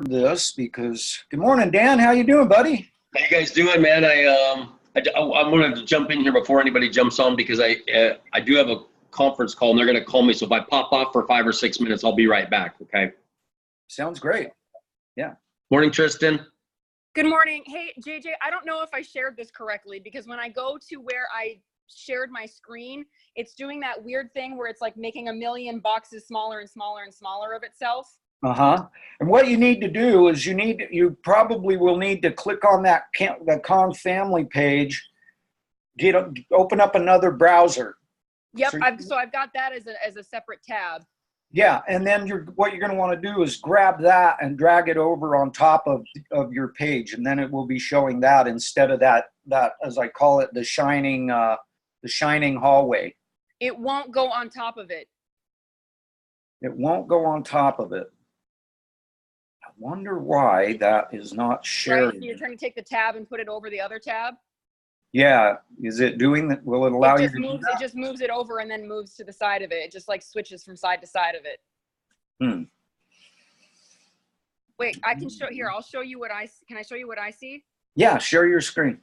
this because good morning, Dan. How you doing, buddy? How you guys doing, man? I wanted to jump in here before anybody jumps on because I do have a conference call and they're going to call me. So if I pop off for 5 or 6 minutes, I'll be right back. Okay. Sounds great. Yeah. Morning, Tristin. Good morning. Hey, JJ, I don't know if I shared this correctly because when I go to where I shared my screen, it's doing that weird thing where it's like making a million boxes smaller and smaller and smaller of itself. And what you need to do is you probably will need to click on that the Kong family page, open up another browser. Yep. So I've got that as a separate tab. Yeah, and then what you're going to want to do is grab that and drag it over on top of your page, and then it will be showing that instead of that as I call it, the shining hallway. It won't go on top of it. It won't go on top of it. I wonder why that is not sharing. Right, so you're trying to take the tab and put it over the other tab? Yeah. Is it doing that? Will it allow you to do that? It just moves it over and then moves to the side of it. It just like switches from side to side of it. Wait, I can show here. I'll show you can I show you what I see? Yeah, share your screen.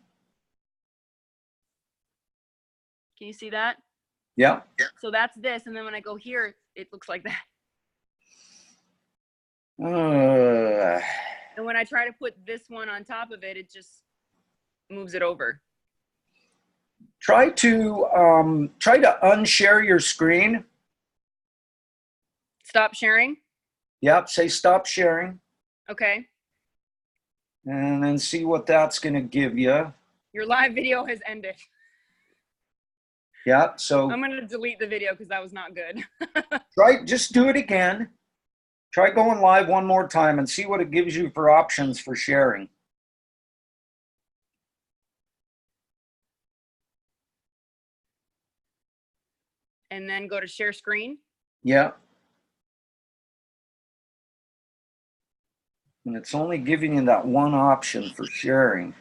Can you see that? Yeah. So that's this, and then when I go here, it looks like that. And when I try to put this one on top of it, it just moves it over. Try to unshare your screen. Stop sharing? Yep, say stop sharing. Okay. And then see what that's going to give you. Your live video has ended. Yeah, so I'm going to delete the video because that was not good. just do it again. Try going live one more time and see what it gives you for options for sharing. And then go to share screen. Yeah. And it's only giving you that one option for sharing.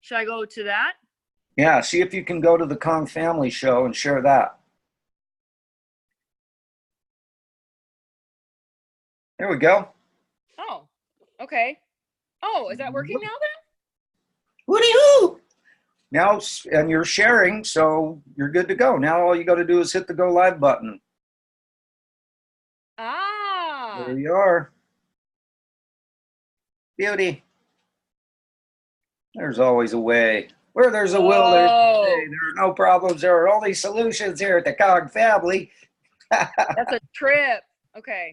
Should I go to that? Yeah, see if you can go to the Kong Family Show and share that. There we go. Oh, okay. Oh, is that working now then? HooDeeHooooo! Now, and you're sharing, so you're good to go. Now all you got to do is hit the go live button. Ah. There you are. Beauty. There's always a way. Where there's a will, there's a way. There are no problems. There are only solutions here at the Cog family. That's a trip. Okay.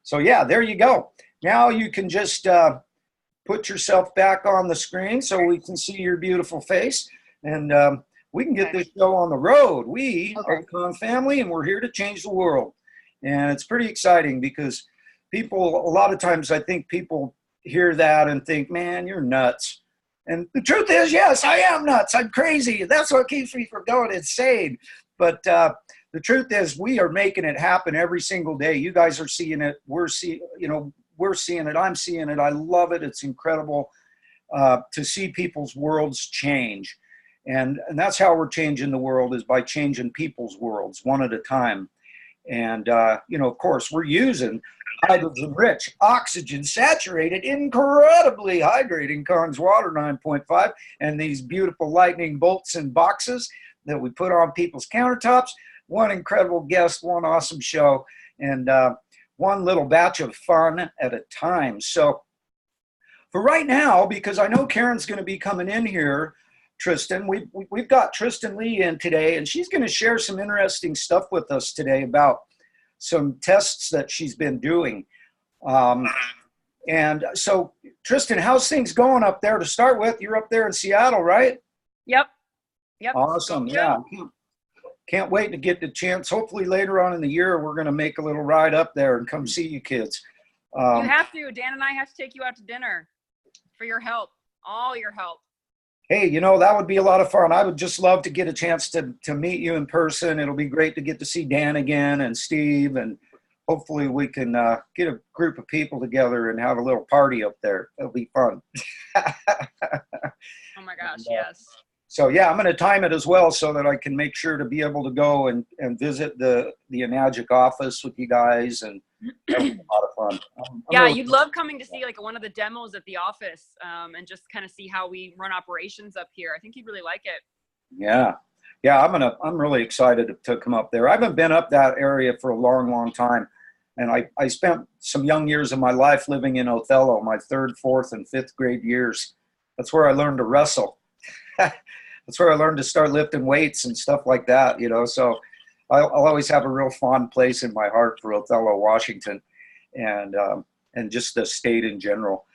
So yeah, there you go. Now you can just put yourself back on the screen so we can see your beautiful face, and we can get this show on the road. We are the Kong family, and we're here to change the world. And it's pretty exciting because people, a lot of times I think people hear that and think, man, you're nuts. And the truth is, yes, I am nuts. I'm crazy. That's what keeps me from going insane. But the truth is, we are making it happen every single day. You guys are seeing it. We're seeing it. I'm seeing it. I love it. It's incredible to see people's worlds change. And that's how we're changing the world, is by changing people's worlds one at a time. And, of course, we're using hydrogen-rich, oxygen-saturated, incredibly hydrating Kong's Water 9.5 and these beautiful lightning bolts and boxes that we put on people's countertops. One incredible guest, one awesome show, and one little batch of fun at a time. So for right now, because I know Karen's going to be coming in here, Tristin, we've got Tristin Lee in today, and she's going to share some interesting stuff with us today about some tests that she's been doing. And so, Tristin, how's things going up there to start with? You're up there in Seattle, right? Yep. Awesome. Yeah. Can't wait to get the chance. Hopefully later on in the year, we're going to make a little ride up there and come see you kids. You have to. Dan and I have to take you out to dinner for your help, all your help. Hey, that would be a lot of fun. I would just love to get a chance to meet you in person. It'll be great to get to see Dan again and Steve, and hopefully we can get a group of people together and have a little party up there. It'll be fun. Oh my gosh, yes. So yeah, I'm going to time it as well so that I can make sure to be able to go and visit the Enagic office with you guys, and that was a lot of fun. Yeah, you'd love coming to see like one of the demos at the office, and just kind of see how we run operations up here. I think you'd really like it. Yeah. Yeah, I'm really excited to come up there. I haven't been up that area for a long, long time. And I spent some young years of my life living in Othello, my 3rd, 4th, and 5th grade years. That's where I learned to wrestle. That's where I learned to start lifting weights and stuff like that, you know. So I'll always have a real fond place in my heart for Othello, Washington, and just the state in general.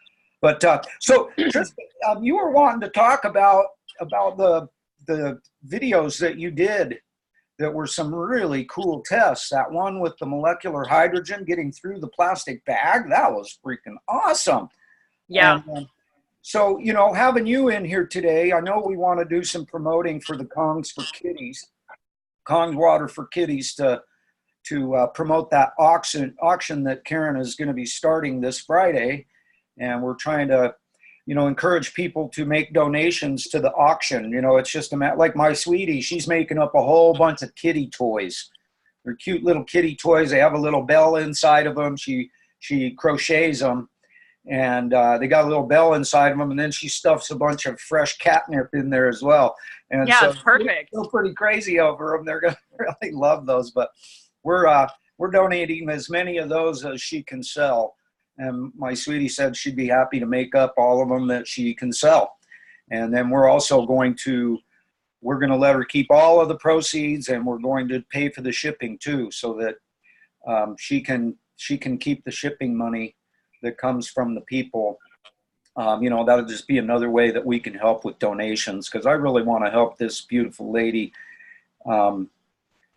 But so Tristin, you were wanting to talk about the videos that you did that were some really cool tests. That one with the molecular hydrogen getting through the plastic bag, that was freaking awesome. Yeah. And, so, you know, having you in here today, I know we want to do some promoting for the Kongs for Kitties, Kong's Water for Kitties, to promote that auction that Karen is going to be starting this Friday. And we're trying to, you know, encourage people to make donations to the auction. You know, it's just like my sweetie, she's making up a whole bunch of kitty toys. They're cute little kitty toys. They have a little bell inside of them. She crochets them, and they got a little bell inside of them. And then she stuffs a bunch of fresh catnip in there as well. And yeah, so it's perfect. We're pretty crazy over them. They're going to really love those. But we're donating as many of those as she can sell. And my sweetie said she'd be happy to make up all of them that she can sell. And then we're also going to let her keep all of the proceeds, and we're going to pay for the shipping too, so that she can keep the shipping money that comes from the people. You know, that'll just be another way that we can help with donations, because I really want to help this beautiful lady, you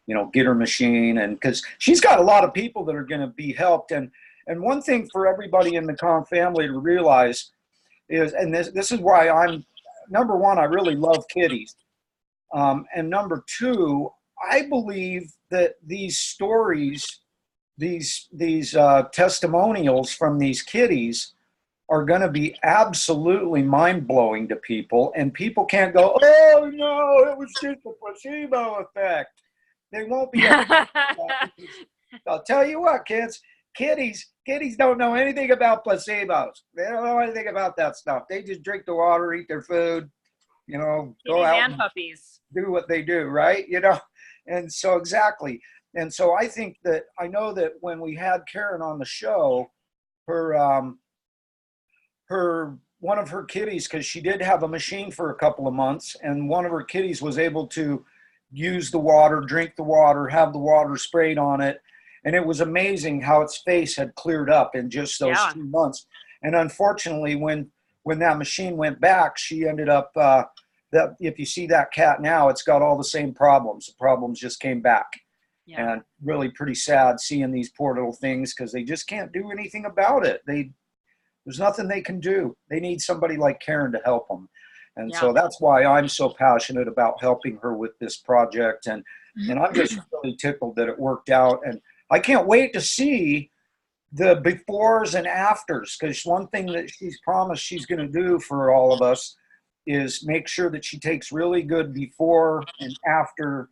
know, get her machine, and because she's got a lot of people that are going to be helped. And one thing for everybody in the Kong family to realize is, and this is why I'm, number one, I really love kitties. And number two, I believe that these stories, these testimonials from these kitties are going to be absolutely mind-blowing to people. And people can't go, oh, no, it was just a placebo effect. They won't be. I'll tell you what, kids. Kitties don't know anything about placebos. They don't know anything about that stuff. They just drink the water, eat their food, you know, go out and puppies, do what they do, right? You know, and so exactly. And so I think that, I know that when we had Karen on the show, one of her kitties, because she did have a machine for a couple of months, and one of her kitties was able to use the water, drink the water, have the water sprayed on it. And it was amazing how its face had cleared up in just those 2 months. And unfortunately, when that machine went back, she ended up, that if you see that cat now, it's got all the same problems. The problems just came back. Yeah. And really pretty sad seeing these poor little things, because they just can't do anything about it. There's nothing they can do. They need somebody like Karen to help them. And so that's why I'm so passionate about helping her with this project. And I'm just really tickled that it worked out. And I can't wait to see the befores and afters, because one thing that she's promised she's going to do for all of us is make sure that she takes really good before and after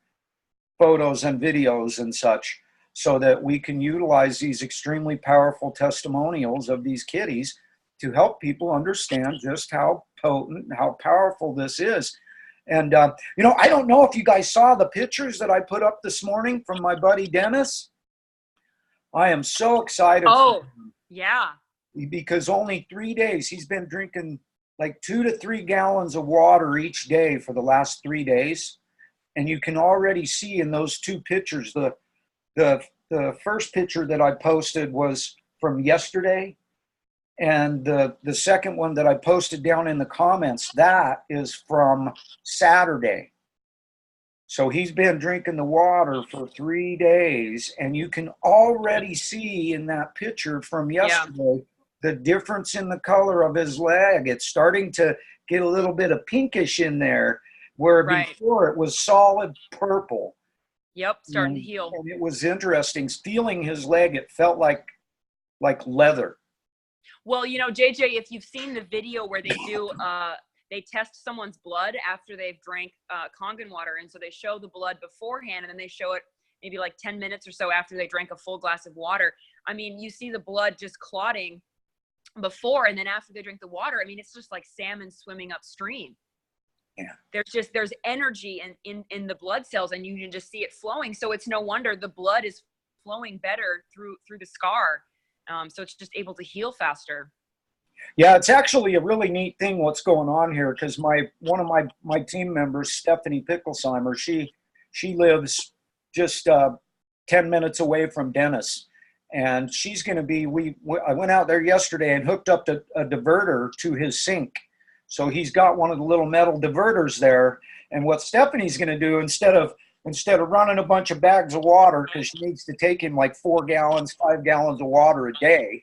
photos and videos and such, so that we can utilize these extremely powerful testimonials of these kitties to help people understand just how potent and how powerful this is. And, you know, I don't know if you guys saw the pictures that I put up this morning from my buddy Dennis. I am so excited. Oh, yeah. Because only 3 days, he's been drinking like 2 to 3 gallons of water each day for the last 3 days. And you can already see in those 2 pictures, the first picture that I posted was from yesterday. And the second one that I posted down in the comments, that is from Saturday. So he's been drinking the water for 3 days, and you can already see in that picture from yesterday the difference in the color of his leg. It's starting to get a little bit of pinkish in there, where before it was solid purple. Yep, starting to heal. And it was interesting. Feeling his leg, it felt like leather. Well, you know, JJ, if you've seen the video where they do they test someone's blood after they've drank Kangen water. And so they show the blood beforehand, and then they show it maybe like 10 minutes or so after they drank a full glass of water. I mean, you see the blood just clotting before, and then after they drink the water, I mean, it's just like salmon swimming upstream. Yeah. There's energy in the blood cells, and you can just see it flowing. So it's no wonder the blood is flowing better through the scar. So it's just able to heal faster. Yeah, it's actually a really neat thing what's going on here, because one of my team members, Stephanie Picklesheimer, she lives just 10 minutes away from Dennis, and she's going to be. I went out there yesterday and hooked up a diverter to his sink, so he's got one of the little metal diverters there. And what Stephanie's going to do, instead of running a bunch of bags of water, because she needs to take him like 5 gallons of water a day.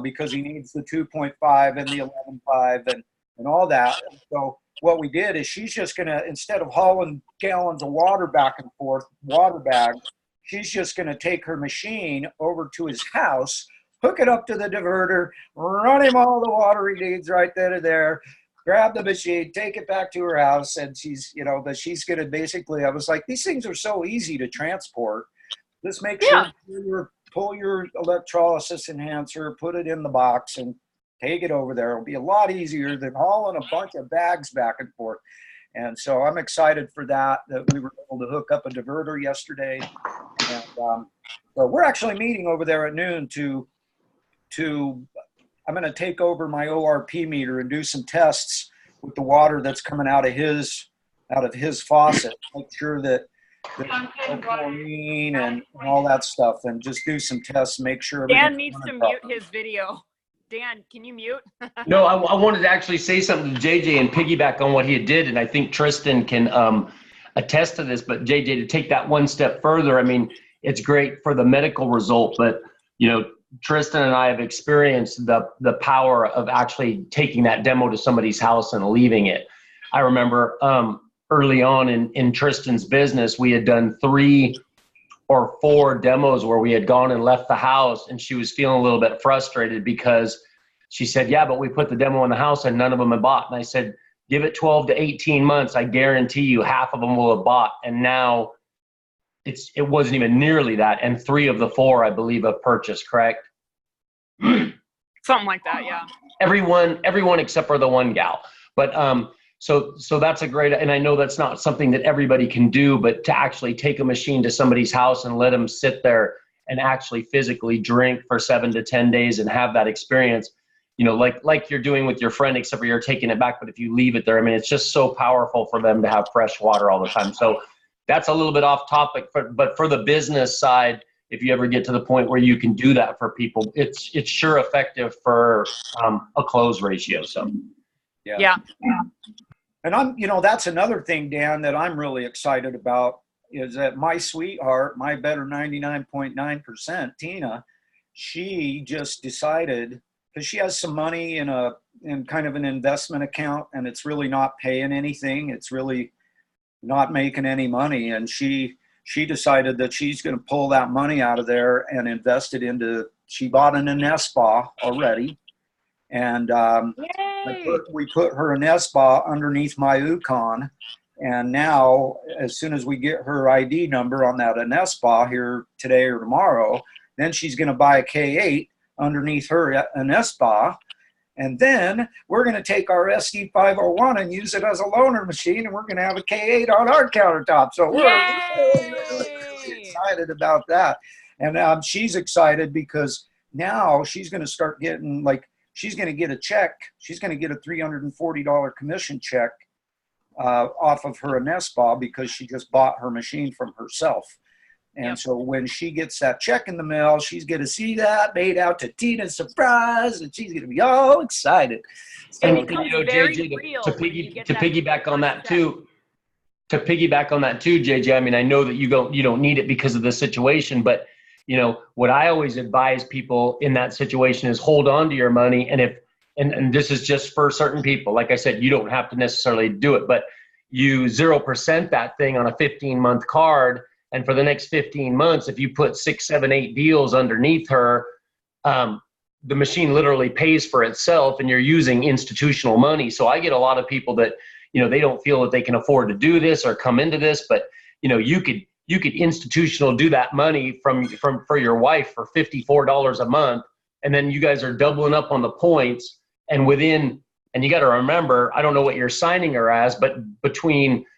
Because he needs the 2.5 and the 11.5 and all that. So what we did is she's just going to, instead of hauling gallons of water back and forth, water bags, she's just going to take her machine over to his house, hook it up to the diverter, run him all the water he needs right then and there, grab the machine, take it back to her house. And she's, but she's going to basically, I was like, these things are so easy to transport. Just make sure you're pull your electrolysis enhancer, put it in the box, and take it over there. It'll be a lot easier than hauling a bunch of bags back and forth. And so I'm excited for that we were able to hook up a diverter yesterday. And so we're actually meeting over there at noon I'm going to take over my ORP meter and do some tests with the water that's coming out of his faucet. Make sure that no chlorine and all that stuff, and just do some tests, make sure. Dan needs to mute his video. Dan, can you mute? No, I wanted to actually say something to JJ and piggyback on what he did, and I think Tristin can attest to this. But JJ, to take that one step further, I mean, it's great for the medical result, but Tristin and I have experienced the power of actually taking that demo to somebody's house and leaving it. I remember early on in Tristin's business, we had done 3 or 4 demos where we had gone and left the house, and she was feeling a little bit frustrated because she said, yeah, but we put the demo in the house and none of them had bought. And I said, give it 12 to 18 months. I guarantee you half of them will have bought. And now it wasn't even nearly that. And 3 of the 4, I believe, have purchased, correct? Something like that, yeah. Everyone except for the one gal. But so that's a great, and I know that's not something that everybody can do, but to actually take a machine to somebody's house and let them sit there and actually physically drink for 7 to 10 days and have that experience, like you're doing with your friend, except for you're taking it back. But if you leave it there, I mean, it's just so powerful for them to have fresh water all the time. So that's a little bit off topic, but for the business side, if you ever get to the point where you can do that for people, it's sure effective for a close ratio. So yeah. And that's another thing, Dan, that I'm really excited about, is that my sweetheart, my better 99.9%, Tina, she just decided, because she has some money in kind of an investment account, and it's really not paying anything. It's really not making any money. And she decided that she's going to pull that money out of there and invest it she bought an Nespa already. And we put her Nespa underneath my Yukon. And now, as soon as we get her ID number on that Nespa here today or tomorrow, then she's going to buy a K8 underneath her Nespa. And then we're going to take our SD501 and use it as a loaner machine, and we're going to have a K8 on our countertop. So we're really excited about that. And she's excited because now she's going to start getting, she's going to get a check. She's going to get a $340 commission check off of her Nespa because she just bought her machine from herself. And so when she gets that check in the mail, she's going to see that made out to Tina's surprise, and she's going to be all excited. So, and JJ, to piggyback on that too. To piggyback on that too, JJ. I mean, I know that you don't need it because of the situation, but what I always advise people in that situation is hold on to your money. And this is just for certain people. Like I said, you don't have to necessarily do it, but you 0% that thing on a 15-month card. And for the next 15 months, if you put 6, 7, 8 deals underneath her, the machine literally pays for itself and you're using institutional money. So I get a lot of people that, you know, they don't feel that they can afford to do this or come into this, but you know, you could institutional do that money for your wife for $54 a month. And then you guys are doubling up on the points, and you got to remember, I don't know what you're signing her as, but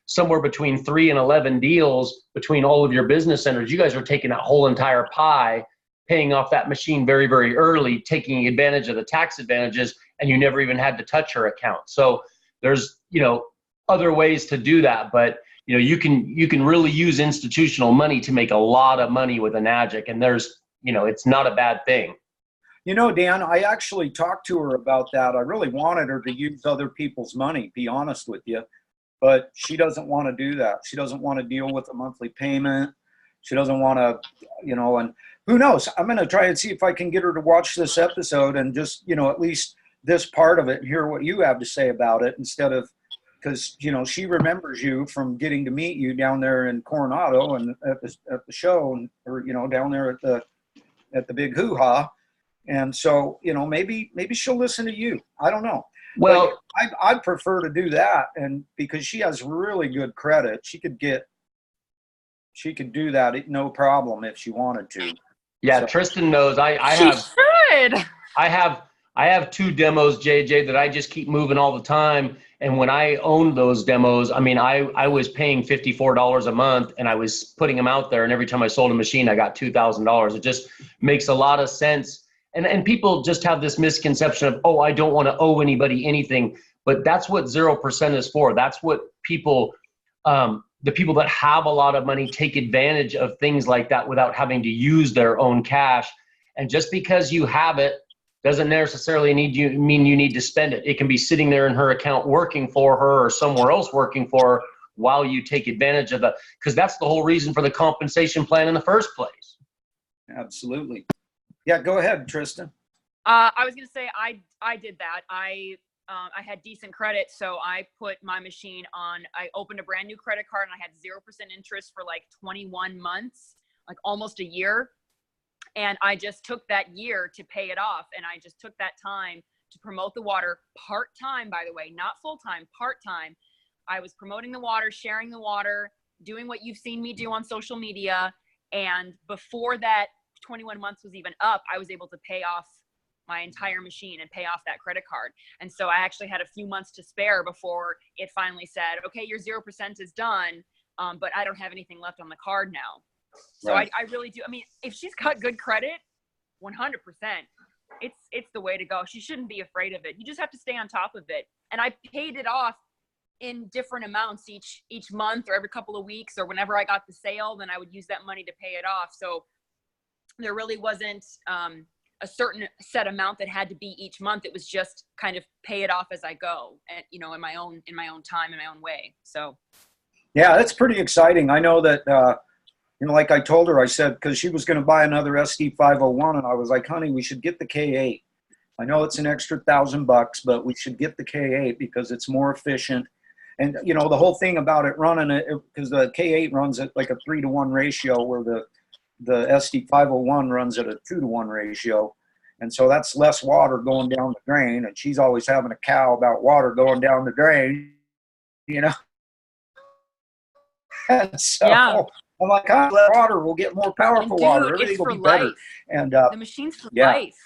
somewhere between 3 and 11 deals between all of your business centers, you guys are taking that whole entire pie, paying off that machine very, very early, taking advantage of the tax advantages, and you never even had to touch her account. So there's, you know, other ways to do that, but you know, you can really use institutional money to make a lot of money with an Agic, and there's, you know, it's not a bad thing. You know, Dan, I actually talked to her about that. I really wanted her to use other people's money, be honest with you, but she doesn't want to do that. She doesn't want to deal with a monthly payment. She doesn't want to, you know, and who knows? I'm going to try and see if I can get her to watch this episode and just, you know, at least this part of it and hear what you have to say about it, instead of, because, you know, she remembers you from getting to meet you down there in Coronado and at the show, and, or, you know, down there at the big hoo-ha. And so, you know, maybe she'll listen to you. I don't know. Well, I'd prefer to do that. And because she has really good credit, she could do that no problem if she wanted to. yeah, so, Tristin knows I have 2 demos, JJ, that I just keep moving all the time. And when I owned those demos, I mean, I was paying $54 a month and I was putting them out there. And every time I sold a machine, I got $2,000. It just makes a lot of sense. And people just have this misconception of, oh, I don't want to owe anybody anything. But that's what 0% is for. That's what people, the people that have a lot of money take advantage of things like that without having to use their own cash. And just because you have it doesn't necessarily mean you need to spend it. It can be sitting there in her account working for her or somewhere else working for her while you take advantage of that, because that's the whole reason for the compensation plan in the first place. Absolutely. Yeah, go ahead, Tristin. I was going to say I did that. I had decent credit, so I put my machine on. I opened a brand new credit card and I had 0% interest for like 21 months, like almost a year. And I just took that year to pay it off. And I just took that time to promote the water part-time, by the way, not full-time, part-time. I was promoting the water, sharing the water, doing what you've seen me do on social media. And before that 21 months was even up, I was able to pay off my entire machine and pay off that credit card. And so I actually had a few months to spare before it finally said, okay, your 0% is done, but I don't have anything left on the card now. So right. I really do. I mean, if she's got good credit, 100%, it's the way to go. She shouldn't be afraid of it. You just have to stay on top of it. And I paid it off in different amounts each month or every couple of weeks, or whenever I got the sale, then I would use that money to pay it off. So there really wasn't a certain set amount that had to be each month. It was just kind of pay it off as I go, and in my own time, in my own way. So yeah, that's pretty exciting. I know that like I told her, I said, because she was going to buy another SD501, and I was like, honey, we should get the K8. I know it's an extra $1,000, but we should get the K8 because it's more efficient. And the whole thing about it running it, because the K8 runs at like a 3-to-1 ratio, where the SD501 runs at a 2-to-1 ratio. And so that's less water going down the drain. And she's always having a cow about water going down the drain, And so yeah. I'm like, water will get more powerful water. Everything will be better. And the machine's for life.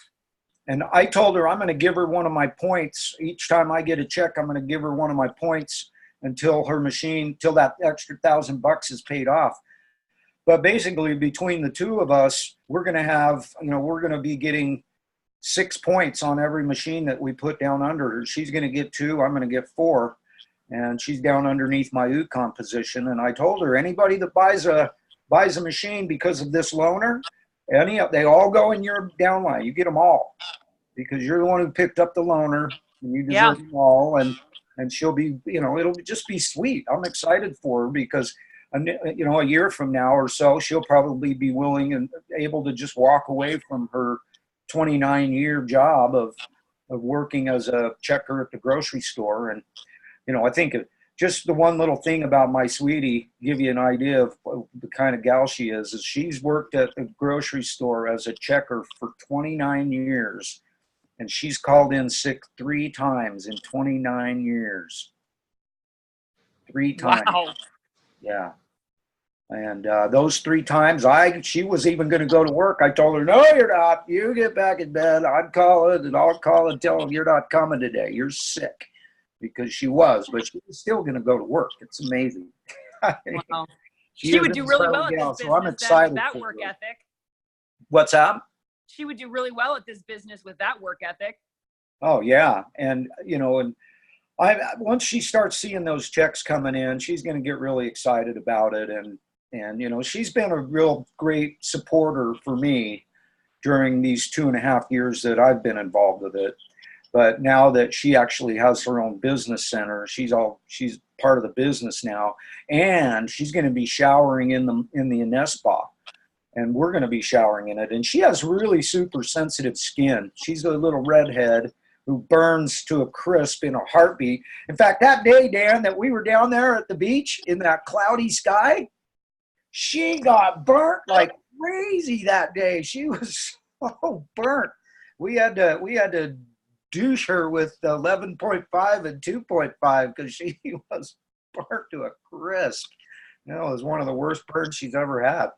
And I told her I'm going to give her one of my points. Each time I get a check, I'm going to give her one of my points until that extra $1,000 is paid off. But basically, between the two of us, we're going to have, we're going to be getting 6 points on every machine that we put down under her. She's going to get 2. I'm going to get 4. And she's down underneath my UConn position. And I told her, anybody that buys a machine because of this loaner, they all go in your downline. You get them all because you're the one who picked up the loaner, and you deserve them all. And she'll be, it'll just be sweet. I'm excited for her because, a year from now or so, she'll probably be willing and able to just walk away from her 29-year job of working as a checker at the grocery store. And, I think just the one little thing about my sweetie, give you an idea of the kind of gal she is she's worked at the grocery store as a checker for 29 years. And she's called in sick 3 times in 29 years. 3 times. Wow. Yeah. And those 3 times, she was even going to go to work. I told her, no, you're not. You get back in bed. I'll call and tell them you're not coming today. You're sick. Because she was, but she was still going to go to work. It's amazing. Wow. She would do really well at this business so I'm excited with that work ethic. What's that? She would do really well at this business with that work ethic. Oh yeah, and once she starts seeing those checks coming in, she's going to get really excited about it, and she's been a real great supporter for me during these 2.5 years that I've been involved with it. But now that she actually has her own business center, she's part of the business now, and she's going to be showering in the Ines spa, and we're going to be showering in it. And she has really super sensitive skin. She's a little redhead who burns to a crisp in a heartbeat. In fact, that day, Dan, that we were down there at the beach in that cloudy sky, she got burnt like crazy that day. She was so burnt. We had to douche her with 11.5 and 2.5 because she was burnt to a crisp. It was one of the worst burns she's ever had.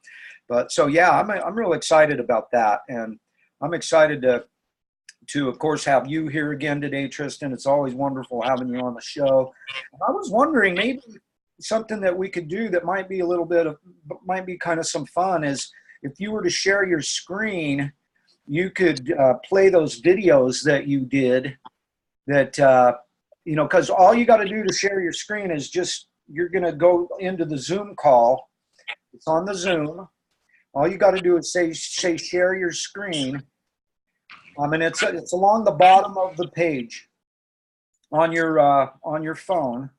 But so yeah, I'm real excited about that, and I'm excited to of course have you here again today, Tristin. It's always wonderful having you on the show. And I was wondering, maybe something that we could do that might be might be kind of some fun is if you were to share your screen, you could play those videos that you did that, because all you got to do to share your screen is you're going to go into the Zoom call. It's on the Zoom. All you got to do is say share your screen. And it's along the bottom of the page on your phone.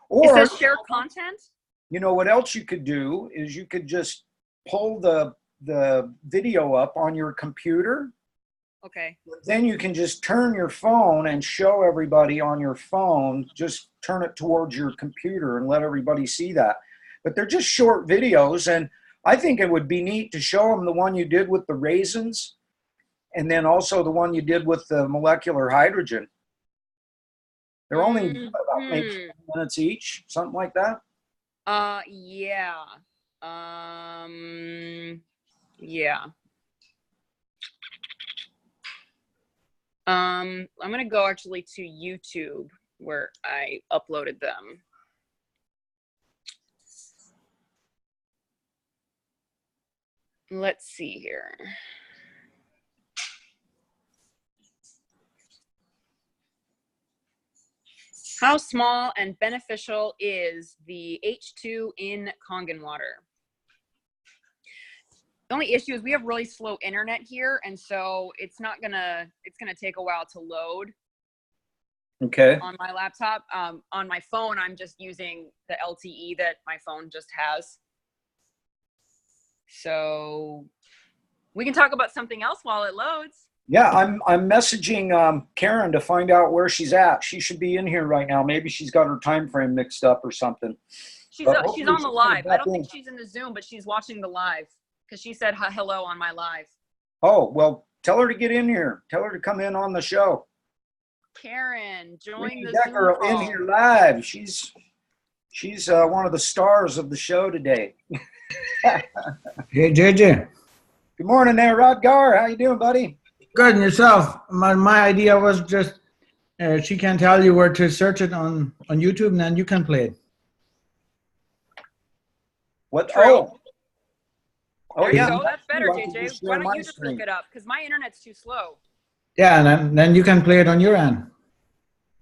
Or it says share content. What else you could do is you could just pull the video up on your computer. Okay. Then you can just turn your phone and show everybody on your phone. Just turn it towards your computer and let everybody see that. But they're just short videos, and I think it would be neat to show them the one you did with the raisins, and then also the one you did with the molecular hydrogen. They're only about maybe 10 minutes each, something like that. Yeah. Yeah. I'm gonna go actually to YouTube where I uploaded them. Let's see here. How small and beneficial is the H2 in Kangen water? The only issue is we have really slow internet here, and so it's gonna take a while to load. Okay. On my laptop. On my phone, I'm just using the LTE that my phone just has. So we can talk about something else while it loads. Yeah, I'm messaging Karen to find out where she's at. She should be in here right now. Maybe she's got her time frame mixed up or something. She's on the live. I don't think she's in the Zoom, but she's watching the live because she said hello on my live. Oh, well, tell her to get in here. Tell her to come in on the show. Karen, join the that Zoom girl call. in here live. She's one of the stars of the show today. Hey, JJ. Good morning there, Rodgar. How you doing, buddy? Good, and yourself? My idea was just she can tell you where to search it on YouTube, and then you can play it. What? True. Oh, there you yeah. go. That's better, I can JJ. just share Why don't my you just screen. look it up? Because my internet's too slow. Yeah, and then you can play it on your end.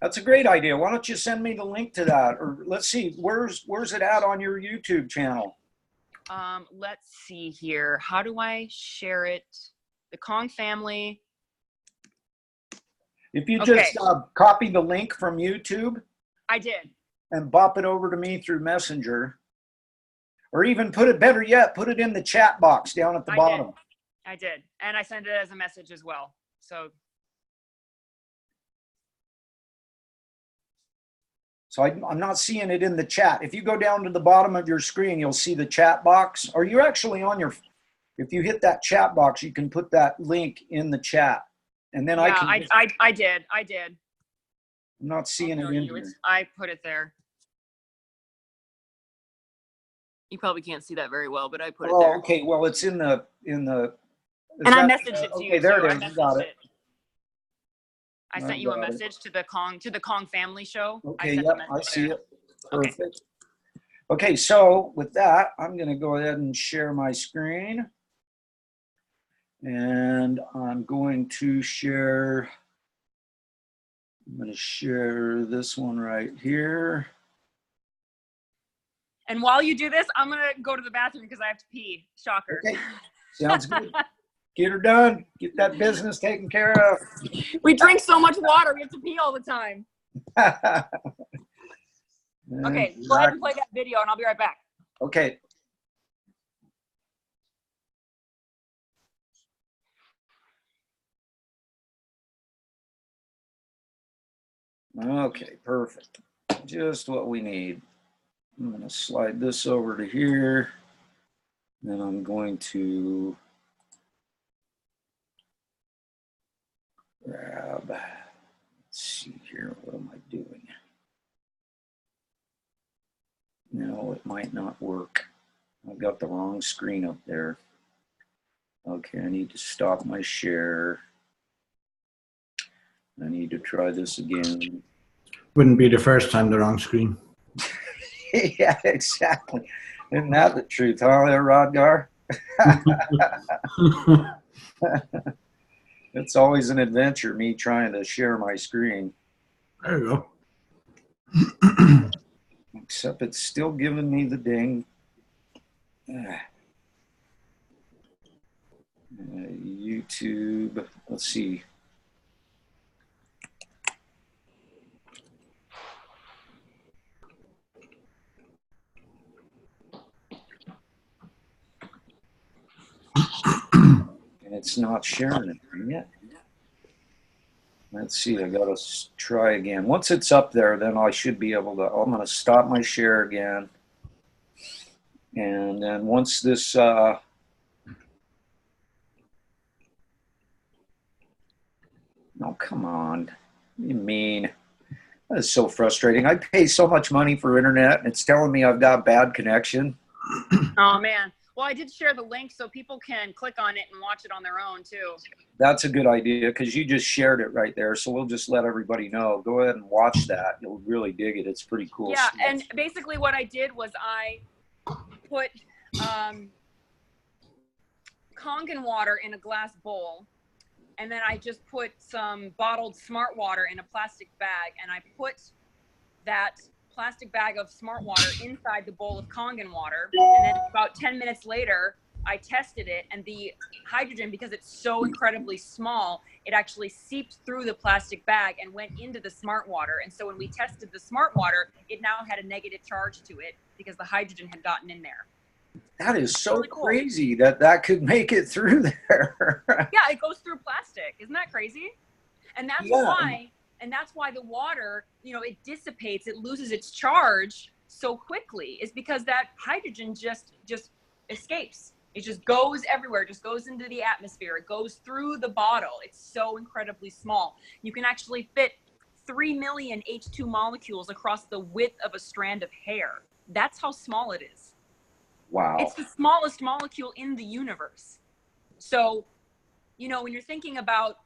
That's a great idea. Why don't you send me the link to that? Or let's see, where's it at on your YouTube channel? Let's see here. How do I share it? The Kong family. If you just copy the link from YouTube. I did. And bop it over to me through Messenger. Or even put it in the chat box down at the bottom. I did. And I sent it as a message as well. So So I'm not seeing it in the chat. If you go down to the bottom of your screen, you'll see the chat box. Are you actually on your, if you hit that chat box, you can put that link in the chat. And then Yeah, I did. I'm not seeing it in here. I put it there. You probably can't see that very well, but I put it there. Oh, okay. Well, it's in the, And I messaged it to you. Okay, there too. it is. You got it. I sent you a message to the Kong family show. Okay, yep, I see it. Perfect. Okay, so with that, I'm going to go ahead and share my screen. And I'm going to share this one right here. And while you do this, I'm going to go to the bathroom because I have to pee. Shocker. Okay, sounds good. Get her done. Get that business taken care of. We drink so much water. We have to pee all the time. Okay, go ahead and play that video and I'll be right back. Okay. Okay, perfect. Just what we need. I'm going to slide this over to here. Then I'm going to grab, let's see here, what am I doing? No, it might not work. I've got the wrong screen up there. Okay, I need to stop my share. I need to try this again. Wouldn't be the first time the wrong screen. Yeah, exactly. Isn't that the truth, huh, there, Rodgar? It's always an adventure, me trying to share my screen. There you go. Except it's still giving me the ding. YouTube, let's see. And it's not sharing it yet. Let's see, I gotta try again. Once it's up there, then I should be able to, I'm gonna stop my share again. And then once this, oh, come on. What do you mean? That is so frustrating. I pay so much money for internet and it's telling me I've got bad connection. Oh man. Well, I did share the link so people can click on it and watch it on their own too. That's a good idea because you just shared it right there. So we'll just let everybody know. Go ahead and watch that. You'll really dig it. It's pretty cool. Yeah, stuff. and basically what I did was I put Kangen water in a glass bowl. And then I just put some bottled smart water in a plastic bag. And I put that plastic bag of smart water inside the bowl of Kangen water. And then about 10 minutes later, I tested it, and the hydrogen, because it's so incredibly small, it actually seeped through the plastic bag and went into the smart water. And so when we tested the smart water, it now had a negative charge to it because the hydrogen had gotten in there. That is so really cool. Crazy that that could make it through there. Yeah, it goes through plastic. Isn't that crazy? And that's why, the water, you know, it dissipates, it loses its charge so quickly, is because that hydrogen just escapes. It just goes everywhere, just goes into the atmosphere. It goes through the bottle. It's so incredibly small. You can actually fit 3 million H2 molecules across the width of a strand of hair. That's how small it is. Wow. It's the smallest molecule in the universe. So, you know, when you're thinking about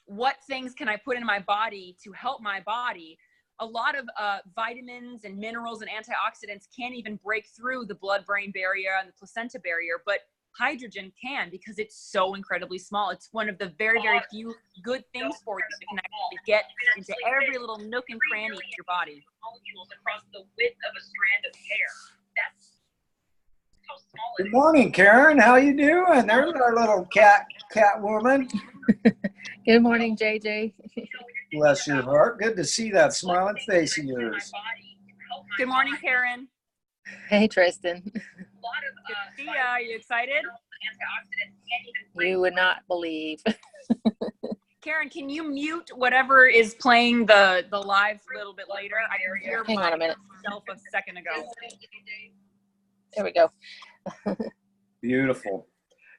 what things can I put in my body to help my body, a lot of vitamins and minerals and antioxidants can't even break through the blood-brain barrier and the placenta barrier, but hydrogen can because it's so incredibly small. It's one of the very, very few good things for you that can actually get into every little nook and cranny of your body. Molecules across the width of a strand of hair. That's how small it is. Good morning, Karen. How you doing? There's our little cat woman. Good morning, JJ. Bless your heart. Good to see that smiling face of yours. Good morning, Karen. Hey, Tristin. Good to see ya. Are you excited? You would not believe. Karen, can you mute whatever is playing the live a little bit later? I can hear Hang on a minute. myself a second ago. There we go. Beautiful.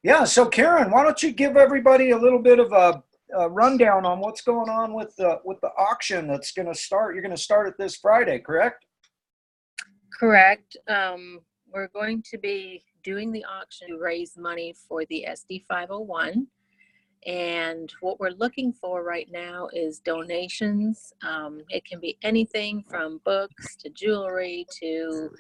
Yeah. So Karen, why don't you give everybody a little bit of a rundown on what's going on with the auction that's going to start? You're going to start it this Friday, correct? Correct. We're going to be doing the auction to raise money for the SD 501. And what we're looking for right now is donations. It can be anything from books to jewelry to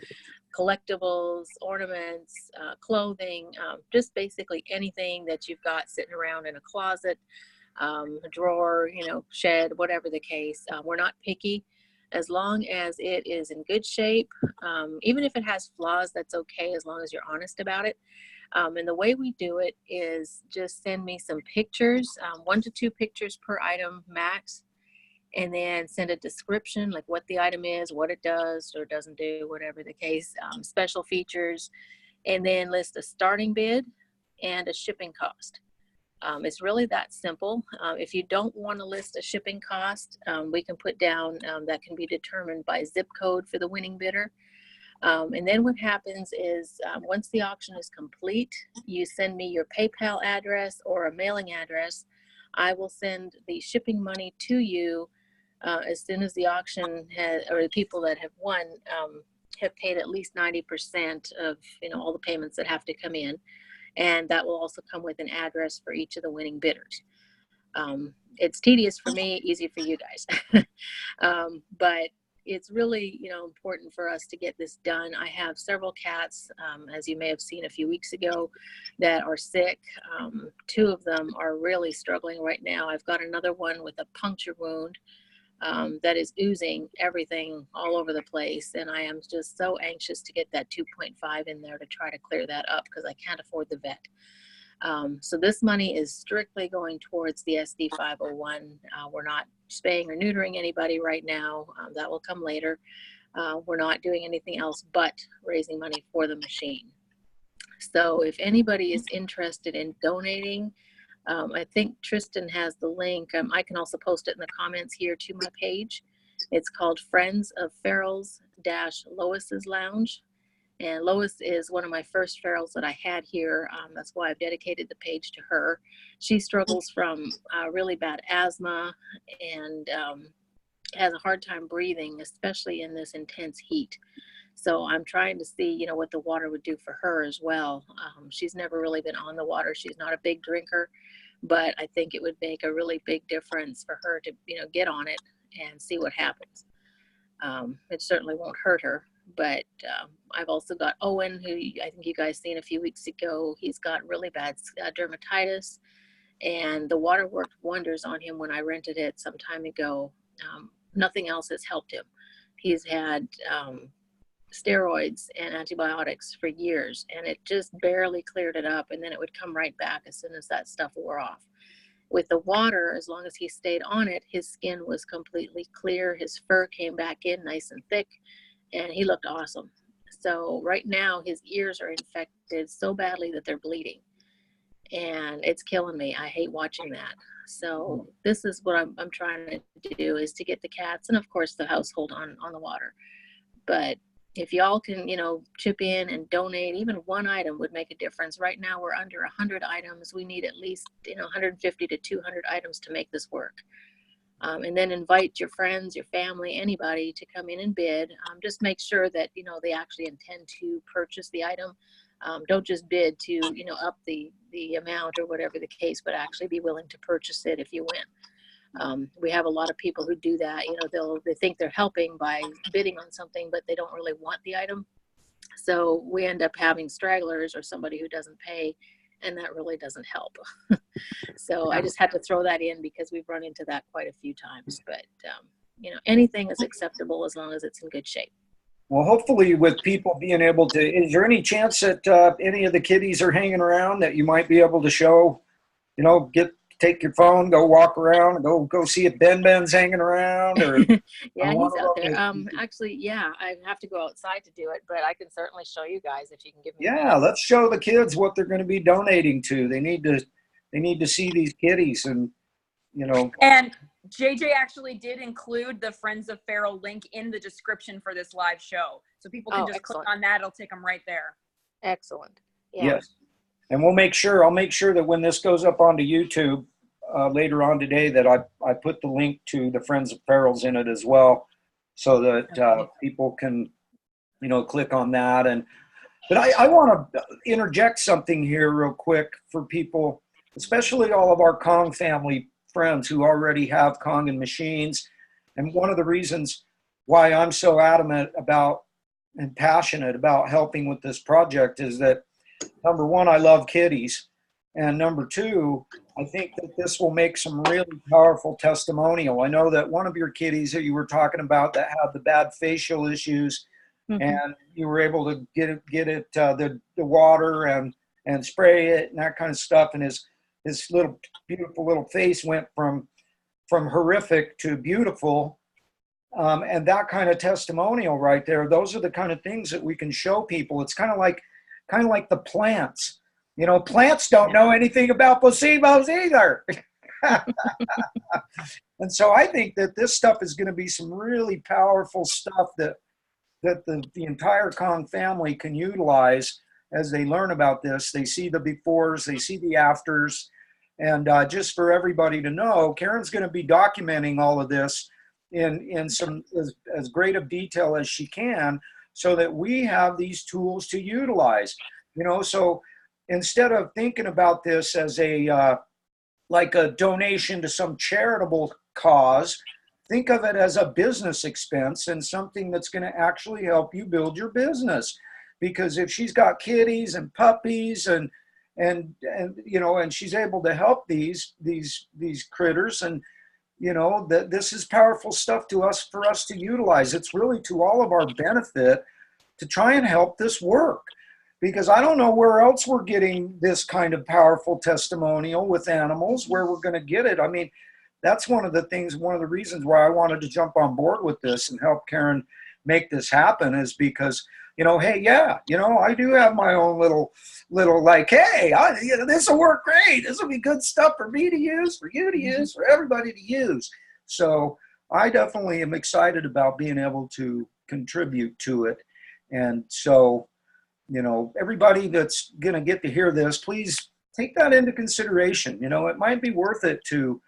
collectibles, ornaments, clothing, just basically anything that you've got sitting around in a closet, a drawer, shed, whatever the case. We're not picky. As long as it is in good shape, even if it has flaws, that's okay as long as you're honest about it. And the way we do it is just send me some pictures, 1 to 2 pictures per item max, and then send a description, like what the item is, what it does or doesn't do, whatever the case, special features, and then list a starting bid and a shipping cost. It's really that simple. If you don't want to list a shipping cost, we can put down that can be determined by zip code for the winning bidder. And then what happens is once the auction is complete, you send me your PayPal address or a mailing address. I will send the shipping money to you as soon as the auction has, or the people that have won have paid at least 90% of all the payments that have to come in. And that will also come with an address for each of the winning bidders. It's tedious for me, easy for you guys. But it's really, important for us to get this done. I have several cats, as you may have seen a few weeks ago, that are sick. 2 of them are really struggling right now. I've got another one with a puncture wound that is oozing everything all over the place. And I am just so anxious to get that 2.5 in there to try to clear that up because I can't afford the vet. So this money is strictly going towards the SD 501. We're not spaying or neutering anybody right now. That will come later. We're not doing anything else but raising money for the machine. So if anybody is interested in donating, I think Tristin has the link. I can also post it in the comments here to my page. It's called Friends of Ferals - Lois's Lounge. And Lois is one of my first ferals that I had here. That's why I've dedicated the page to her. She struggles from really bad asthma and has a hard time breathing, especially in this intense heat. So I'm trying to see, what the water would do for her as well. She's never really been on the water. She's not a big drinker, but I think it would make a really big difference for her to, get on it and see what happens. It certainly won't hurt her. But I've also got Owen, who I think you guys seen a few weeks ago. He's got really bad dermatitis, and the water worked wonders on him when I rented it some time ago. Nothing else has helped him. He's had steroids and antibiotics for years, and it just barely cleared it up, and then it would come right back as soon as that stuff wore off. With the water, as long as he stayed on it, his skin was completely clear. His fur came back in nice and thick, and he looked awesome. So right now his ears are infected so badly that they're bleeding, and it's killing me. I hate watching that. So this is what I'm trying to do, is to get the cats and of course the household on the water. But if y'all can, chip in and donate, even one item would make a difference. Right now we're under 100 items. We need at least 150 to 200 items to make this work. And then invite your friends, your family, anybody to come in and bid. Just make sure that, they actually intend to purchase the item. Don't just bid to, up the amount or whatever the case, but actually be willing to purchase it if you win. We have a lot of people who do that. They think they're helping by bidding on something, but they don't really want the item. So we end up having stragglers or somebody who doesn't pay, and that really doesn't help. So I just had to throw that in because we've run into that quite a few times. But, anything is acceptable as long as it's in good shape. Well, hopefully with people being able to, is there any chance that any of the kitties are hanging around that you might be able to show, take your phone, go walk around, go see if Ben's hanging around? Or yeah, he's out there. Actually, yeah, I have to go outside to do it, but I can certainly show you guys if you can give me. Yeah, let's show the kids what they're going to be donating to. They need to see these kitties, and you know, And JJ actually did include the Friends of Feral link in the description for this live show. So people can just excellent. click on that. It'll take them right there. Excellent. Yeah. yes. And I'll make sure that when this goes up onto YouTube later on today, that I put the link to the Friends of Ferals in it as well, so that people can, you know, click on that. But I want to interject something here real quick for people, especially all of our Kong family friends who already have Kangen machines. And one of the reasons why I'm so adamant about and passionate about helping with this project is that, number one, I love kitties. And number two, I think that this will make some really powerful testimonial. I know that one of your kitties that you were talking about that had the bad facial issues, and you were able to get it the water and spray it and that kind of stuff. And his little beautiful little face went from horrific to beautiful. And that kind of testimonial right there, those are the kind of things that we can show people. It's kind of like the plants. You know, plants don't know anything about placebos either. And so I think that this stuff is going to be some really powerful stuff that the entire Kong family can utilize as they learn about this. They see the befores, they see the afters. And just for everybody to know, Karen's going to be documenting all of this in some as great of detail as she can, so that we have these tools to utilize. You know, so instead of thinking about this as like a donation to some charitable cause, think of it as a business expense and something that's going to actually help you build your business. Because if she's got kitties and puppies and you know, and she's able to help these critters, and you know, that this is powerful stuff for us to utilize. It's really to all of our benefit to try and help this work, because I don't know where else we're getting this kind of powerful testimonial with animals, where we're going to get it. I mean, that's one of the reasons why I wanted to jump on board with this and help Karen make this happen, is because, you know, hey, yeah, you know, I do have my own little like, hey, you know, this will work great. This will be good stuff for me to use, for you to use, for everybody to use. So I definitely am excited about being able to contribute to it. And so, you know, everybody that's going to get to hear this, please take that into consideration. You know, it might be worth it to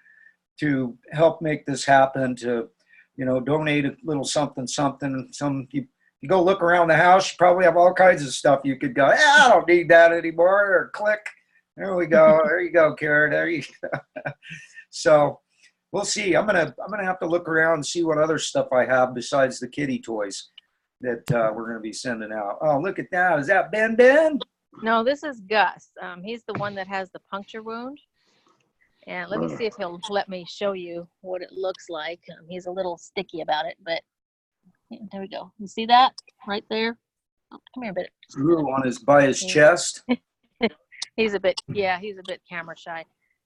help make this happen, to, you know, donate a little something. You go look around the house, you probably have all kinds of stuff you could go, I don't need that anymore, or click. There we go. There you go, Karen. There you go. So we'll see. I'm gonna have to look around and see what other stuff I have besides the kitty toys that we're gonna be sending out. Oh, look at that. Is that Ben? No, this is Gus. He's the one that has the puncture wound. And let me see if he'll let me show you what it looks like. He's a little sticky about it, but there we go. You see that right there? Oh, come here a bit. By his chest. He's a bit camera shy.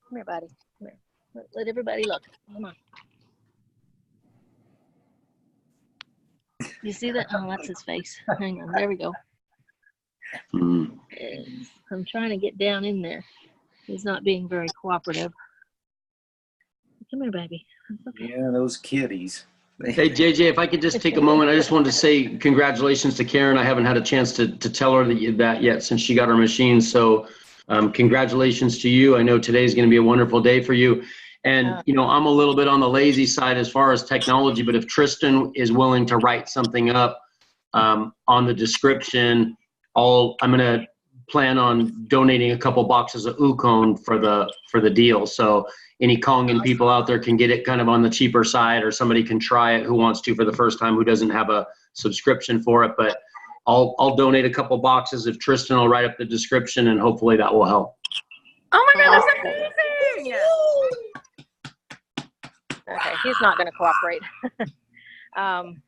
Come here, buddy. Come here. Let everybody look. Come on. You see that? Oh, that's his face. Hang on. There we go. I'm trying to get down in there. He's not being very cooperative. Come here, baby. Okay. Yeah, those kitties. Hey, JJ, if I could just take a moment, I just wanted to say congratulations to Karen. I haven't had a chance to tell her that yet since she got her machine. So congratulations to you. I know today's going to be a wonderful day for you. And, you know, I'm a little bit on the lazy side as far as technology, but if Tristin is willing to write something up on the description, I'm going to plan on donating a couple boxes of Ukon for the deal. So any Kongan people out there can get it kind of on the cheaper side, or somebody can try it who wants to for the first time, who doesn't have a subscription for it. But I'll donate a couple boxes if Tristin will write up the description, and hopefully that will help. Oh my God, that's amazing! Okay, he's not going to cooperate. Hang on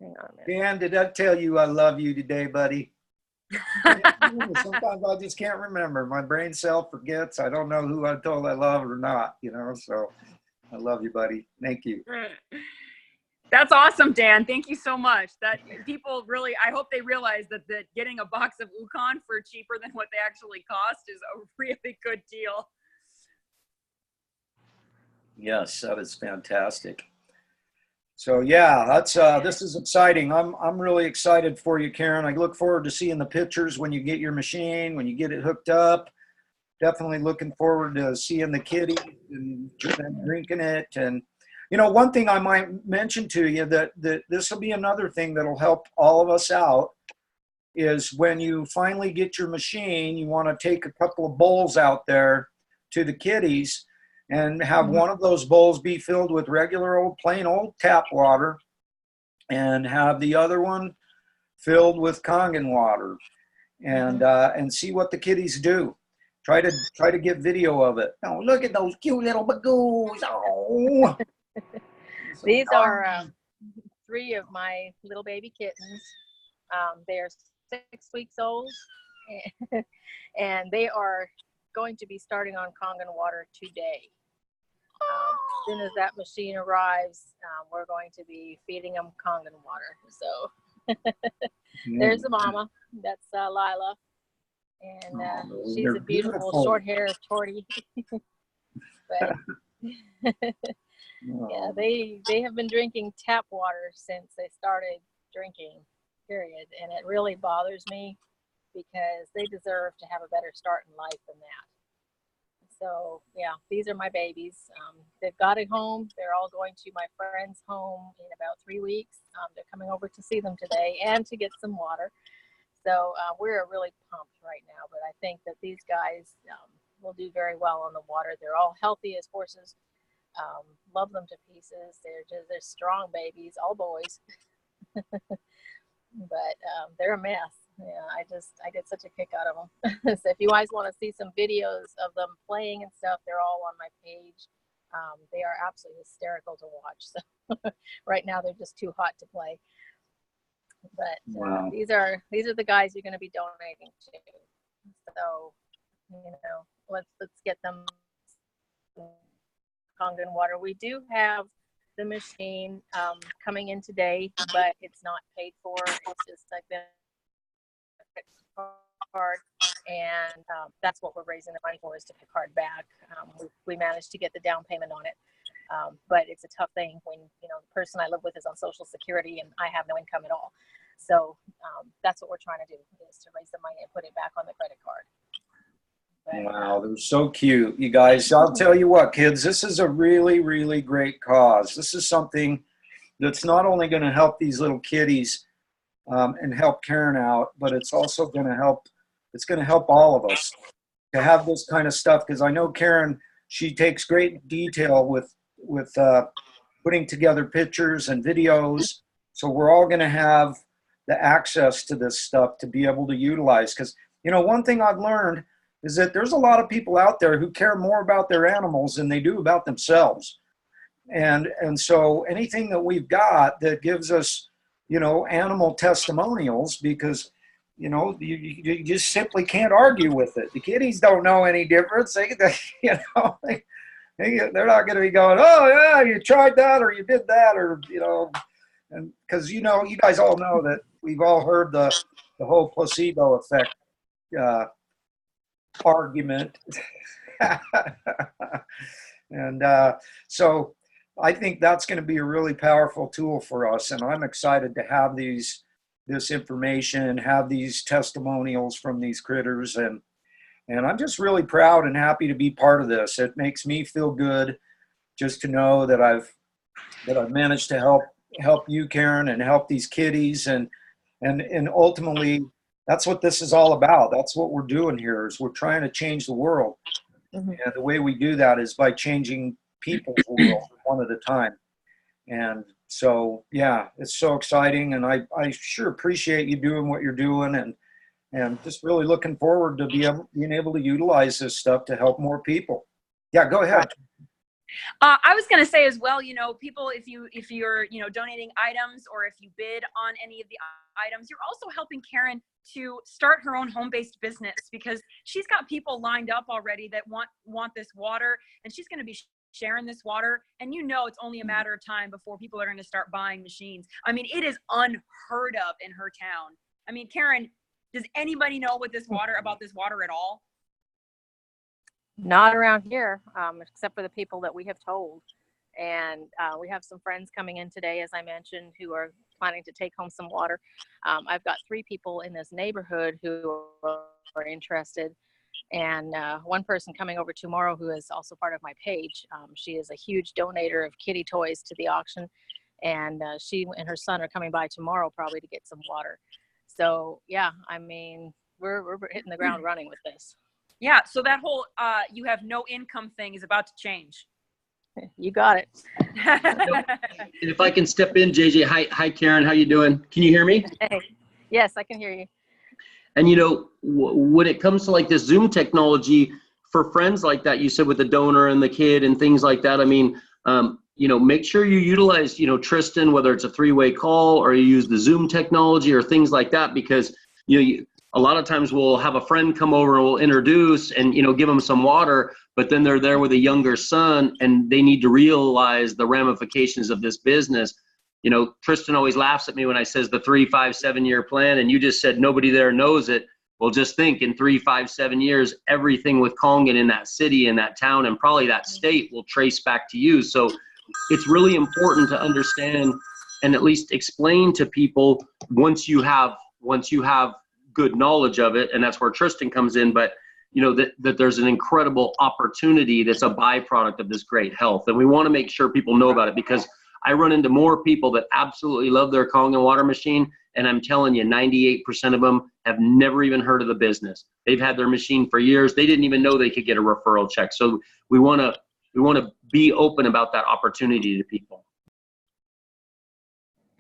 a minute. Dan, did I tell you I love you today, buddy? Sometimes I just can't remember. My brain cell forgets. I don't know who I told I love or not, you know, so I love you, buddy. Thank you. That's awesome, Dan. Thank you so much. That people really, I hope they realize that getting a box of Ukon for cheaper than what they actually cost is a really good deal. Yes, that is fantastic. So yeah, that's this is exciting. I'm really excited for you, Karen. I look forward to seeing the pictures when you get your machine, when you get it hooked up. Definitely looking forward to seeing the kitty and drinking it. And you know, one thing I might mention to you that this will be another thing that'll help all of us out is when you finally get your machine, you want to take a couple of bowls out there to the kitties and have one of those bowls be filled with regular old plain old tap water and have the other one filled with Kangen water and see what the kitties do. Try to get video of it. Oh, look at those cute little bagoos. Oh. These are 3 of my little baby kittens. They're 6 weeks old, and they are going to be starting on Kangen water today. As soon as that machine arrives, we're going to be feeding them Kangen water. So there's the mama. That's Lila. And she's a beautiful short-haired tortie. But yeah, they have been drinking tap water since they started drinking, period. And it really bothers me because they deserve to have a better start in life than that. So yeah, these are my babies. They've got a home. They're all going to my friend's home in about 3 weeks. They're coming over to see them today and to get some water. So we're really pumped right now, but I think that these guys will do very well on the water. They're all healthy as horses. Love them to pieces. They're strong babies, all boys. But they're a mess. Yeah, I get such a kick out of them. So if you guys want to see some videos of them playing and stuff, they're all on my page. They are absolutely hysterical to watch. So right now they're just too hot to play. But wow. These are the guys you're going to be donating to. So let's get them Kangen water. We do have the machine coming in today, but it's not paid for. It's just like the card, and that's what we're raising the money for, is to pay the card back. We managed to get the down payment on it, but it's a tough thing when the person I live with is on Social Security and I have no income at all. So that's what we're trying to do, is to raise the money and put it back on the credit card. But, wow, they're so cute, you guys. I'll tell you what, kids, this is a really, really great cause. This is something that's not only going to help these little kitties and help Karen out, but it's also going to help. It's going to help all of us to have this kind of stuff, because I know Karen, she takes great detail with putting together pictures and videos. So we're all going to have the access to this stuff to be able to utilize. Because one thing I've learned is that there's a lot of people out there who care more about their animals than they do about themselves. And so anything that we've got that gives us, animal testimonials, because, you just simply can't argue with it. The kitties don't know any difference. They're not going to be going, oh yeah, you tried that, or you did that, or, and because, you guys all know that we've all heard the whole placebo effect argument. And so I think that's going to be a really powerful tool for us. And I'm excited to have this information, have these testimonials from these critters. And I'm just really proud and happy to be part of this. It makes me feel good just to know that I've managed to help you, Karen, and help these kitties. And ultimately, that's what this is all about. That's what we're doing here, is we're trying to change the world. And the way we do that is by changing people's world one at a time. And so, yeah, it's so exciting. And I sure appreciate you doing what you're doing, and just really looking forward to being able to utilize this stuff to help more people. Yeah, go ahead. I was going to say as well, people, if you're, donating items, or if you bid on any of the items, you're also helping Karen to start her own home-based business, because she's got people lined up already that want this water, and she's going to be sharing this water. And it's only a matter of time before people are going to start buying machines. I mean, it is unheard of in her town. I mean, Karen, does anybody know about this water at all? Not around here, except for the people that we have told. And we have some friends coming in today, as I mentioned, who are planning to take home some water. I've got 3 people in this neighborhood who are interested, and one person coming over tomorrow who is also part of my page. She is a huge donator of kitty toys to the auction, and she and her son are coming by tomorrow probably to get some water. So yeah, I mean, we're hitting the ground running with this. Yeah, so that whole you have no income thing is about to change. You got it. And if I can step in, JJ, hi Karen, how you doing? Can you hear me? Hey. Yes, I can hear you. And you know, when it comes to like this Zoom technology, for friends like that, you said with the donor and the kid and things like that, I mean, you know, make sure you utilize, you know, Tristin, whether it's a 3-way call or you use the Zoom technology or things like that, because, you know, a lot of times we'll have a friend come over and we'll introduce and, you know, give them some water, but then they're there with a younger son and they need to realize the ramifications of this business. You know, Tristin always laughs at me when I says the 3, 5, 7-year plan, and you just said nobody there knows it. Well, just think in 3, 5, 7 years, everything with Congan in that city, in that town, and probably that state will trace back to you. So it's really important to understand and at least explain to people once you have good knowledge of it, and that's where Tristin comes in, but you know, that there's an incredible opportunity that's a byproduct of this great health. And we want to make sure people know about it, because I run into more people that absolutely love their Congan water machine, and I'm telling you, 98% of them have never even heard of the business. They've had their machine for years. They didn't even know they could get a referral check. So we want to be open about that opportunity to people.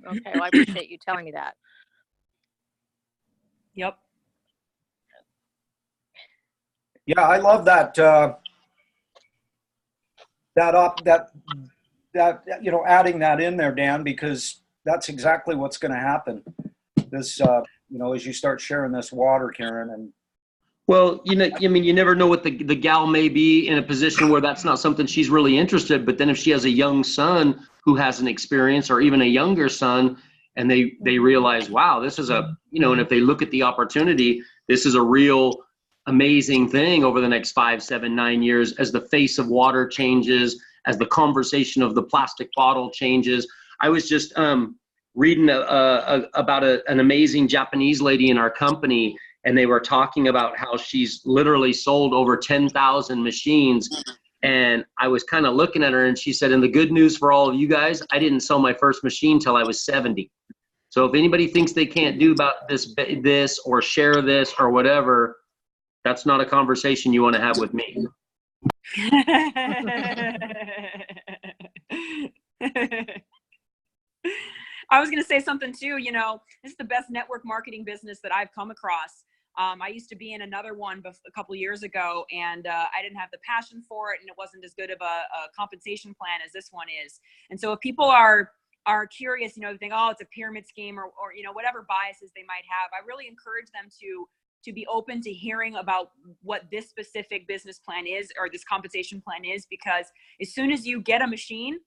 Okay, well, I appreciate you telling me that. Yep. Yeah, I love that. That you know, adding that in there, Dan, because that's exactly what's going to happen. This, you know, as you start sharing this water, Karen, and well, you know, I mean, you never know what the gal may be in a position where that's not something she's really interested. But then if she has a young son who has an experience, or even a younger son, and they realize, wow, this is a, you know, and if they look at the opportunity, this is a real amazing thing over the next 5, 7, 9 years as the face of water changes, as the conversation of the plastic bottle changes. I was just reading about an amazing Japanese lady in our company, and they were talking about how she's literally sold over 10,000 machines. And I was kind of looking at her, and she said, and the good news for all of you guys, I didn't sell my first machine till I was 70. So if anybody thinks they can't do about this or share this or whatever, that's not a conversation you want to have with me. I was going to say something too. You know, this is the best network marketing business that I've come across. I used to be in another one a couple years ago, and I didn't have the passion for it, and it wasn't as good of a compensation plan as this one is. And so if people are curious, you know, think, oh, it's a pyramid scheme, or you know, whatever biases they might have, I really encourage them to be open to hearing about what this specific business plan is, or this compensation plan is, because as soon as you get a machine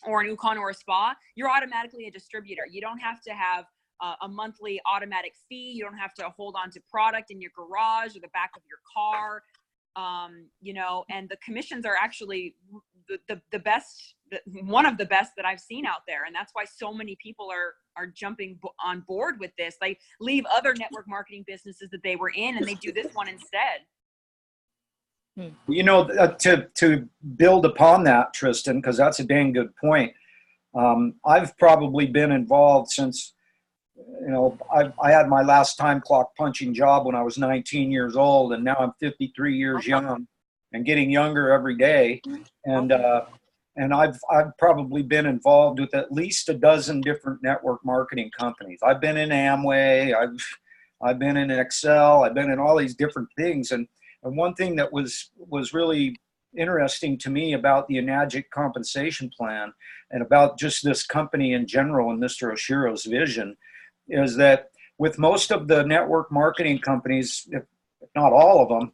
or an Ukon or a spa, you're automatically a distributor. You don't have to have a monthly automatic fee. You don't have to hold on to product in your garage or the back of your car. You know, and the commissions are actually the best, one of the best that I've seen out there. And that's why so many people are jumping on board with this. They leave other network marketing businesses that they were in, and they do this one instead. you know, to build upon that, Tristin, because that's a dang good point. I've probably been involved since, you know, I had my last time clock punching job when I was 19 years old, and now I'm 53 years young and getting younger every day. And I've probably been involved with at least a dozen different network marketing companies. I've been in Amway, I've been in Excel, I've been in all these different things. And one thing that was really interesting to me about the Enagic compensation plan and about just this company in general and Mr. Oshiro's vision is that with most of the network marketing companies, if not all of them,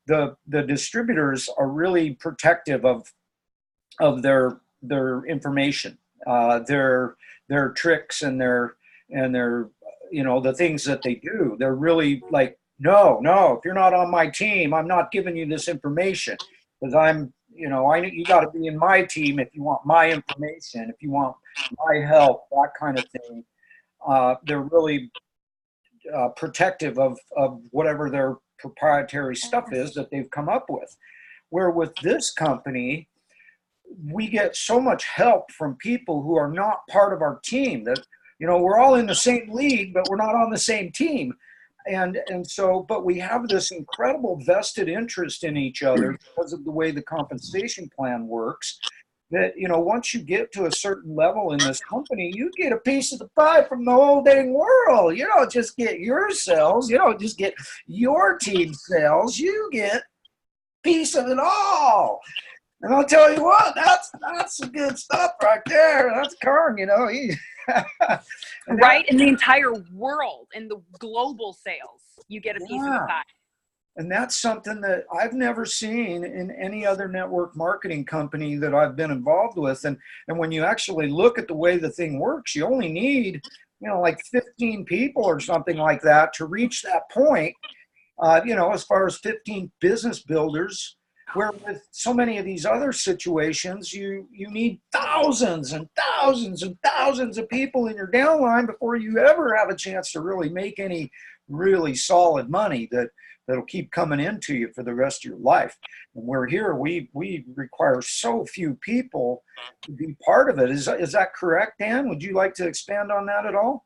the distributors are really protective of their information, their tricks and their you know, the things that they do. They're really like no, if you're not on my team, I'm not giving you this information, because I'm, you know, you got to be in my team if you want my information, if you want my help, that kind of thing. They're really protective of whatever their proprietary stuff is that they've come up with. Where with this company, we get so much help from people who are not part of our team, that, you know, we're all in the same league, but we're not on the same team. And so, but we have this incredible vested interest in each other because of the way the compensation plan works, that, you know, once you get to a certain level in this company, you get a piece of the pie from the whole dang world. You don't just get your sales. You don't just get your team sales. You get a piece of it all. And I'll tell you what, that's some good stuff right there. That's Kern, you know. Right, in the entire world, in the global sales, you get a piece of the pie. And that's something that I've never seen in any other network marketing company that I've been involved with. And when you actually look at the way the thing works, you only need, you know, like 15 people or something like that to reach that point, you know, as far as 15 business builders. Where with so many of these other situations, you need thousands and thousands and thousands of people in your downline before you ever have a chance to really make any really solid money that'll keep coming into you for the rest of your life. And we're here, we require so few people to be part of it. Is that correct, Dan? Would you like to expand on that at all?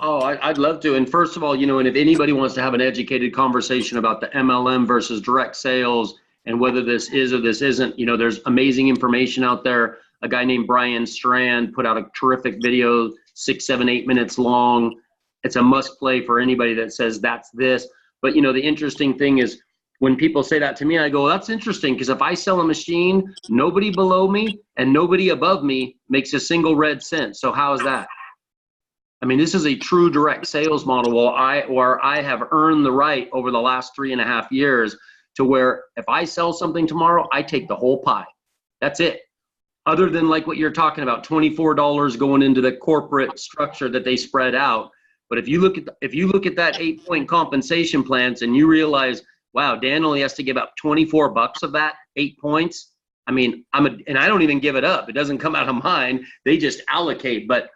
Oh, I'd love to. And first of all, you know, and if anybody wants to have an educated conversation about the MLM versus direct sales, and whether this is or this isn't, you know, there's amazing information out there. A guy named Brian Strand put out a terrific video, 6, 7, 8 minutes long. It's a must play for anybody that says that's this. But, you know, the interesting thing is when people say that to me, I go, that's interesting, because if I sell a machine, nobody below me and nobody above me makes a single red cent. So how is that? I mean, this is a true direct sales model where I have earned the right over the last 3.5 years to where if I sell something tomorrow, I take the whole pie. That's it. Other than like what you're talking about, $24 going into the corporate structure that they spread out. But if you look at that 8-point compensation plans and you realize, wow, Dan only has to give up $24 of that 8 points. I mean, and I don't even give it up. It doesn't come out of mine. They just allocate. But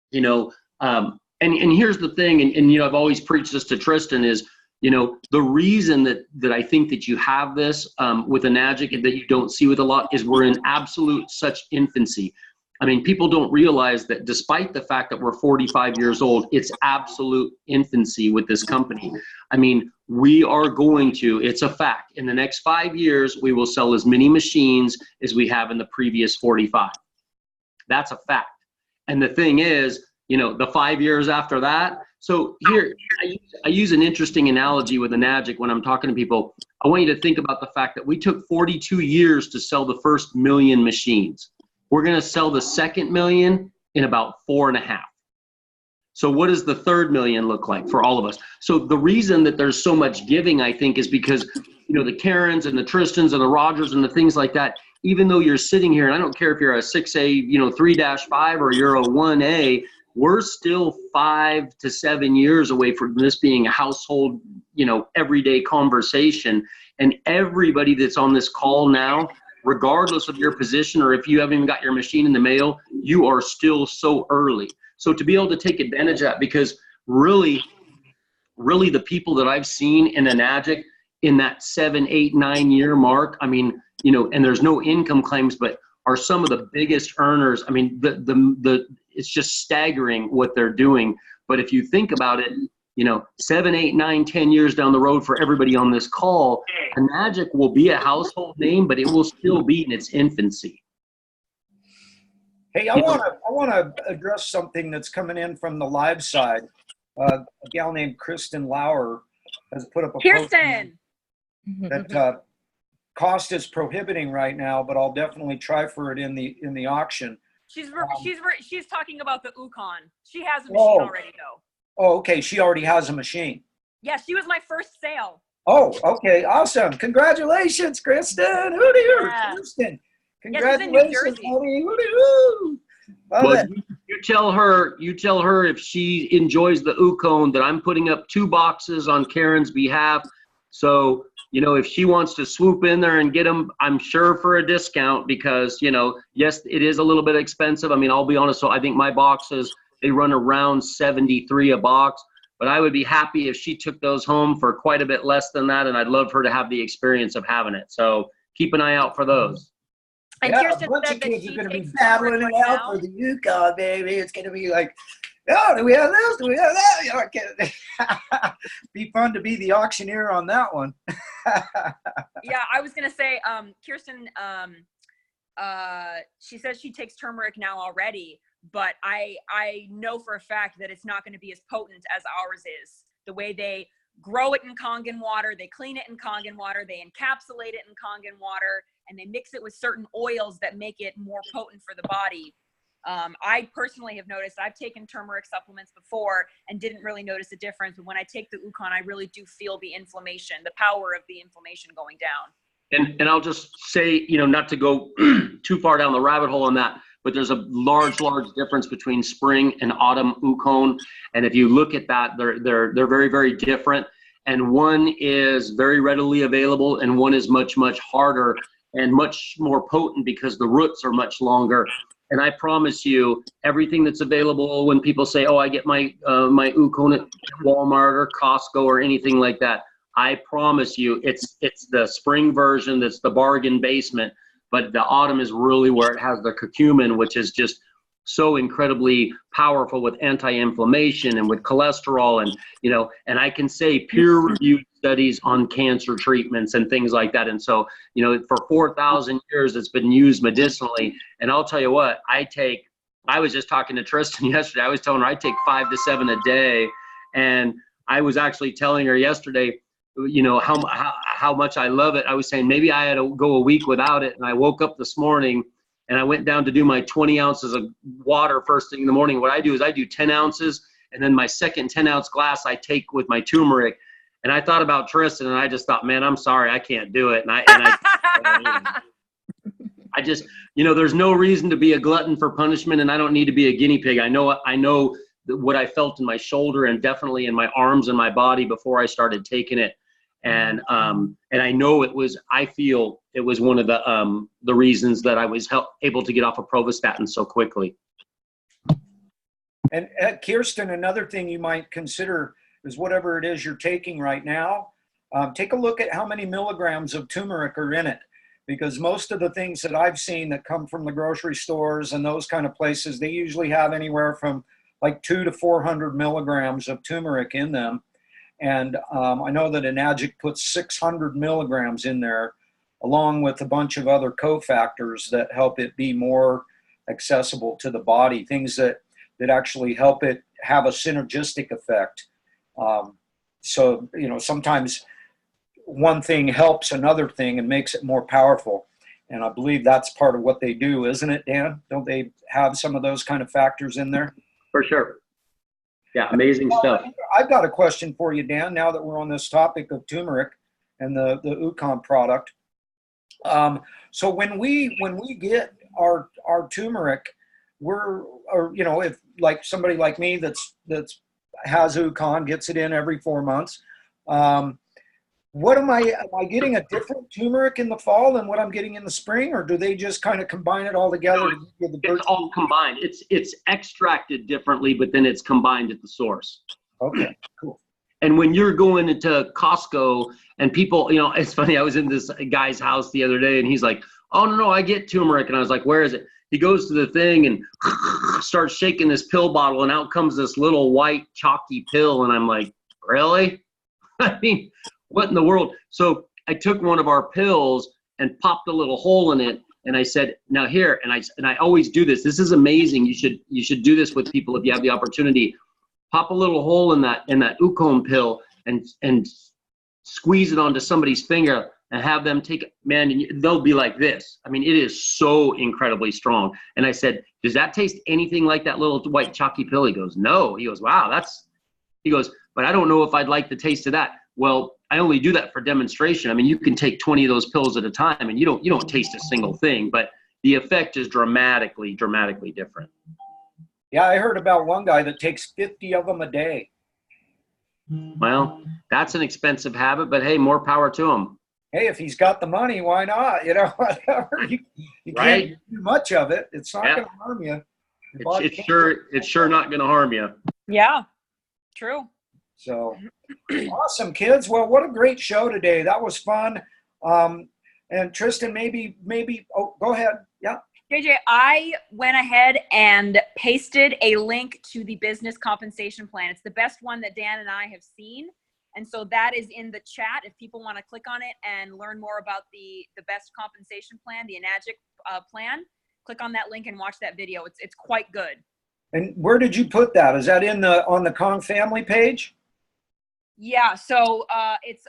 you know, and here's the thing, and you know, I've always preached this to Tristin is, you know, the reason that I think that you have this with Enagic and that you don't see with a lot is we're in absolute such infancy. I mean, people don't realize that despite the fact that we're 45 years old, it's absolute infancy with this company. I mean, we are going to, it's a fact, in the next 5 years, we will sell as many machines as we have in the previous 45. That's a fact. And the thing is, you know, the 5 years after that, so here, I use an interesting analogy with Enagic when I'm talking to people. I want you to think about the fact that we took 42 years to sell the first 1 million machines. We're going to sell the second 1 million in about 4.5. So what does the third 1 million look like for all of us? So the reason that there's so much giving, I think, is because, you know, the Karens and the Tristins and the Rodgers and the things like that, even though you're sitting here, and I don't care if you're a 6A, you know, 3-5 or you're a 1A, we're still 5 to 7 years away from this being a household, you know, everyday conversation. And everybody that's on this call now, regardless of your position or if you haven't even got your machine in the mail, you are still so early. So to be able to take advantage of that, because really the people that I've seen in Enagic in that 7, 8, 9 year mark, I mean, you know, and there's no income claims, but are some of the biggest earners. I mean, it's just staggering what they're doing. But if you think about it, you know, 7, 8, 9, 10 years down the road for everybody on this call, Enagic will be a household name, but it will still be in its infancy. Hey, I want to address something that's coming in from the live side. A gal named Kristen Lauer has put up a Kirsten post that cost is prohibiting right now, but I'll definitely try for it in the auction. She's talking about the Ukon. She has a machine already though. Oh, okay. She already has a machine. Yeah, she was my first sale. Oh, okay. Awesome. Congratulations, Kristen. HooDeeHooooo. Yeah. Kristen. Yeah, she's in New Congratulations, Jersey. HooDeeHooooo. Well, You tell her if she enjoys the Oocone that I'm putting up 2 boxes on Karen's behalf. So, you know, if she wants to swoop in there and get them, I'm sure for a discount because, you know, yes, it is a little bit expensive. I mean, I'll be honest. So I think my boxes, they run around $73 a box, but I would be happy if she took those home for quite a bit less than that. And I'd love her to have the experience of having it. So keep an eye out for those. And Yeah, Kirsten a bunch said of that kids she are going to be takes battling turmeric it right out now. for the Yukon, baby. It's going to be like, oh, do we have this? Do we have that? You know, be fun to be the auctioneer on that one. Yeah, I was gonna say, Kirsten, she says she takes turmeric now already, but I know for a fact that it's not going to be as potent as ours is. The way they grow it in Kangen water, they clean it in Kangen water, they encapsulate it in Kangen water, and they mix it with certain oils that make it more potent for the body. I personally have noticed, I've taken turmeric supplements before and didn't really notice a difference. But when I take the Oocone, I really do feel the inflammation, the power of the inflammation going down. And I'll just say, you know, not to go too far down the rabbit hole on that, but there's a large difference between spring and autumn Oocone. And if you look at that, they're very, very different. And one is very readily available and one is much, much harder and much more potent because the roots are much longer. And I promise you, everything that's available when people say, oh, I get my Oocone at Walmart or Costco or anything like that, I promise you it's the spring version that's the bargain basement, but the autumn is really where it has the curcumin, which is just so incredibly powerful with anti-inflammation and with cholesterol and, you know, and I can say peer-reviewed studies on cancer treatments and things like that. And so, you know, for 4,000 years, it's been used medicinally. And I'll tell you what, I was just talking to Tristin yesterday. I was telling her I take 5 to 7 a day. And I was actually telling her yesterday, you know, how much I love it. I was saying maybe I had to go a week without it. And I woke up this morning and I went down to do my 20 ounces of water first thing in the morning. What I do is I do 10 ounces and then my second 10-ounce glass I take with my turmeric. And I thought about Tristin and I just thought, man, I'm sorry, I can't do it. And I just, you know, there's no reason to be a glutton for punishment and I don't need to be a guinea pig. I know what I felt in my shoulder and definitely in my arms and my body before I started taking it. And I know I feel it was one of the reasons that I was able to get off of pravastatin so quickly. And Kirsten, another thing you might consider is whatever it is you're taking right now, take a look at how many milligrams of turmeric are in it. Because most of the things that I've seen that come from the grocery stores and those kind of places, they usually have anywhere from like 200 to 400 milligrams of turmeric in them. And I know that Enagic puts 600 milligrams in there, along with a bunch of other cofactors that help it be more accessible to the body, things that actually help it have a synergistic effect. So, you know, sometimes one thing helps another thing and makes it more powerful. And I believe that's part of what they do, isn't it, Dan? Don't they have some of those kind of factors in there? For sure. Yeah, amazing stuff. I've got a question for you, Dan, now that we're on this topic of turmeric and the Oocone product. So when we get our turmeric, you know, if like somebody like me that's has Oocone, gets it in every 4 months, am I getting a different turmeric in the fall than what I'm getting in the spring, or do they just kind of combine it all together? It's all combined. It's extracted differently, but then it's combined at the source. Okay, cool. And when you're going into Costco and people, you know, it's funny, I was in this guy's house the other day and he's like, oh, no, I get turmeric. And I was like, where is it? He goes to the thing and starts shaking this pill bottle and out comes this little white chalky pill. And I'm like, really? I mean, what in the world? So I took one of our pills and popped a little hole in it. And I said, now here, and I always do this. This is amazing. You should do this with people if you have the opportunity. Pop a little hole in that Oocone pill and squeeze it onto somebody's finger and have them take it. Man, and they'll be like this. I mean, it is so incredibly strong. And I said, does that taste anything like that little white chalky pill? He goes, no. He goes, wow, he goes, but I don't know if I'd like the taste of that. Well, I only do that for demonstration. I mean, you can take 20 of those pills at a time and you don't taste a single thing, but the effect is dramatically different. Yeah, I heard about one guy that takes 50 of them a day. Well, that's an expensive habit, but hey, more power to him. Hey, if he's got the money, why not? You know, whatever. You Right? can't do much of it. It's not Yeah. going to harm you. Your body It's can't- it's sure not going to harm you. Yeah, true. So awesome, kids. Well, what a great show today. That was fun. And Tristin, maybe, oh, go ahead. Yeah. JJ, I went ahead and pasted a link to the business compensation plan. It's the best one that Dan and I have seen. And so that is in the chat. If people want to click on it and learn more about the best compensation plan, the Enagic plan, click on that link and watch that video. It's quite good. And where did you put that? Is that on the Kong family page? Yeah, so it's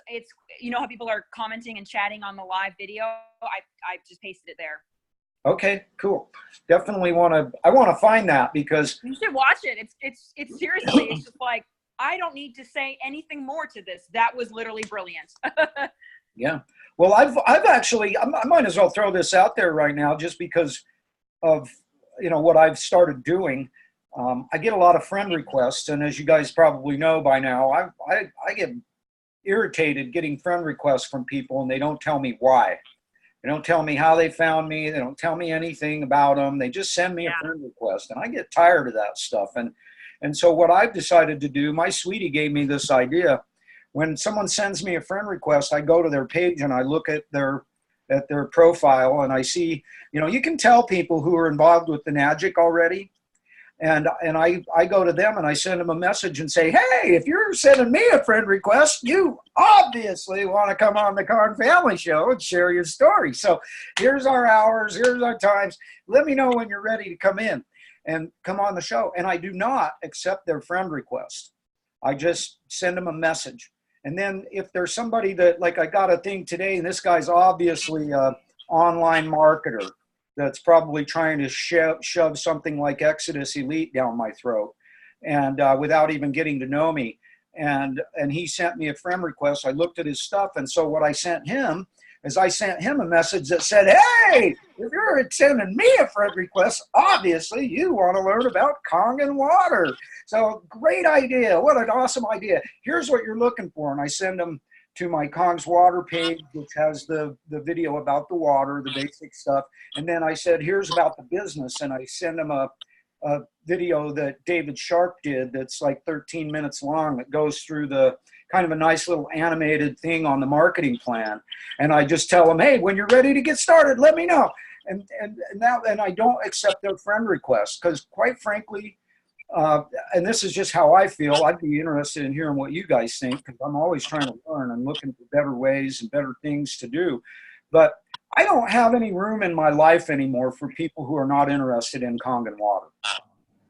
you know how people are commenting and chatting on the live video? I just pasted it there. Okay, cool. Definitely I want to find that because You should watch it. It's seriously, it's just like, I don't need to say anything more to this. That was literally brilliant. yeah. Well, I've actually, I might as well throw this out there right now just because of, what I've started doing. I get a lot of friend requests, and as you guys probably know by now, I get irritated getting friend requests from people, and they don't tell me why. They don't tell me how they found me. They don't tell me anything about them. They just send me a friend request, and I get tired of that stuff. And so what I've decided to do, my sweetie gave me this idea. When someone sends me a friend request, I go to their page and I look at their profile, and I see, you can tell people who are involved with the Enagic already. And I go to them and I send them a message and say, hey, if you're sending me a friend request, you obviously want to come on the Kong Family Show and share your story. So here's our hours, here's our times. Let me know when you're ready to come in and come on the show. And I do not accept their friend request. I just send them a message. And then if there's somebody that, like I got a thing today, and this guy's obviously an online marketer that's probably trying to shove something like Exodus Elite down my throat, and without even getting to know me. And he sent me a friend request. I looked at his stuff, and so what I sent him is I sent him a message that said, hey, if you're sending me a friend request, obviously you want to learn about Kong and water. So great idea. What an awesome idea. Here's what you're looking for. And I send them to my Kong's Water page, which has the video about the water, the basic stuff. And then I said, here's about the business. And I send them a video that David Sharp did that's like 13 minutes long that goes through the kind of a nice little animated thing on the marketing plan. And I just tell them, hey, when you're ready to get started, let me know. And I don't accept their friend requests because, quite frankly, and this is just how I feel, I'd be interested in hearing what you guys think because I'm always trying to learn and looking for better ways and better things to do. But I don't have any room in my life anymore for people who are not interested in Kong and water.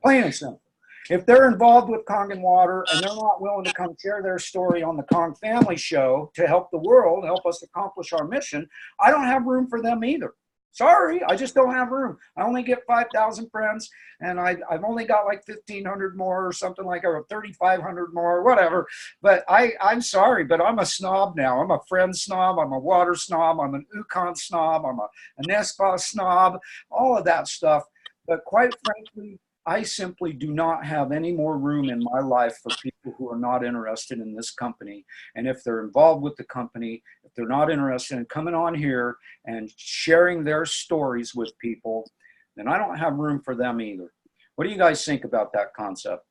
Plain and simple. If they're involved with Kong and water and they're not willing to come share their story on the Kong Family Show to help the world, help us accomplish our mission, I don't have room for them either. Sorry, I just don't have room. I only get 5,000 friends, and I've only got like 1,500 more or something like, or 3,500 more, whatever. But I'm sorry, but I'm a snob now. I'm a friend snob. I'm a water snob. I'm an Ukon snob. I'm a Nespa snob, all of that stuff. But quite frankly, I simply do not have any more room in my life for people who are not interested in this company. And if they're involved with the company, if they're not interested in coming on here and sharing their stories with people, then I don't have room for them either. What do you guys think about that concept?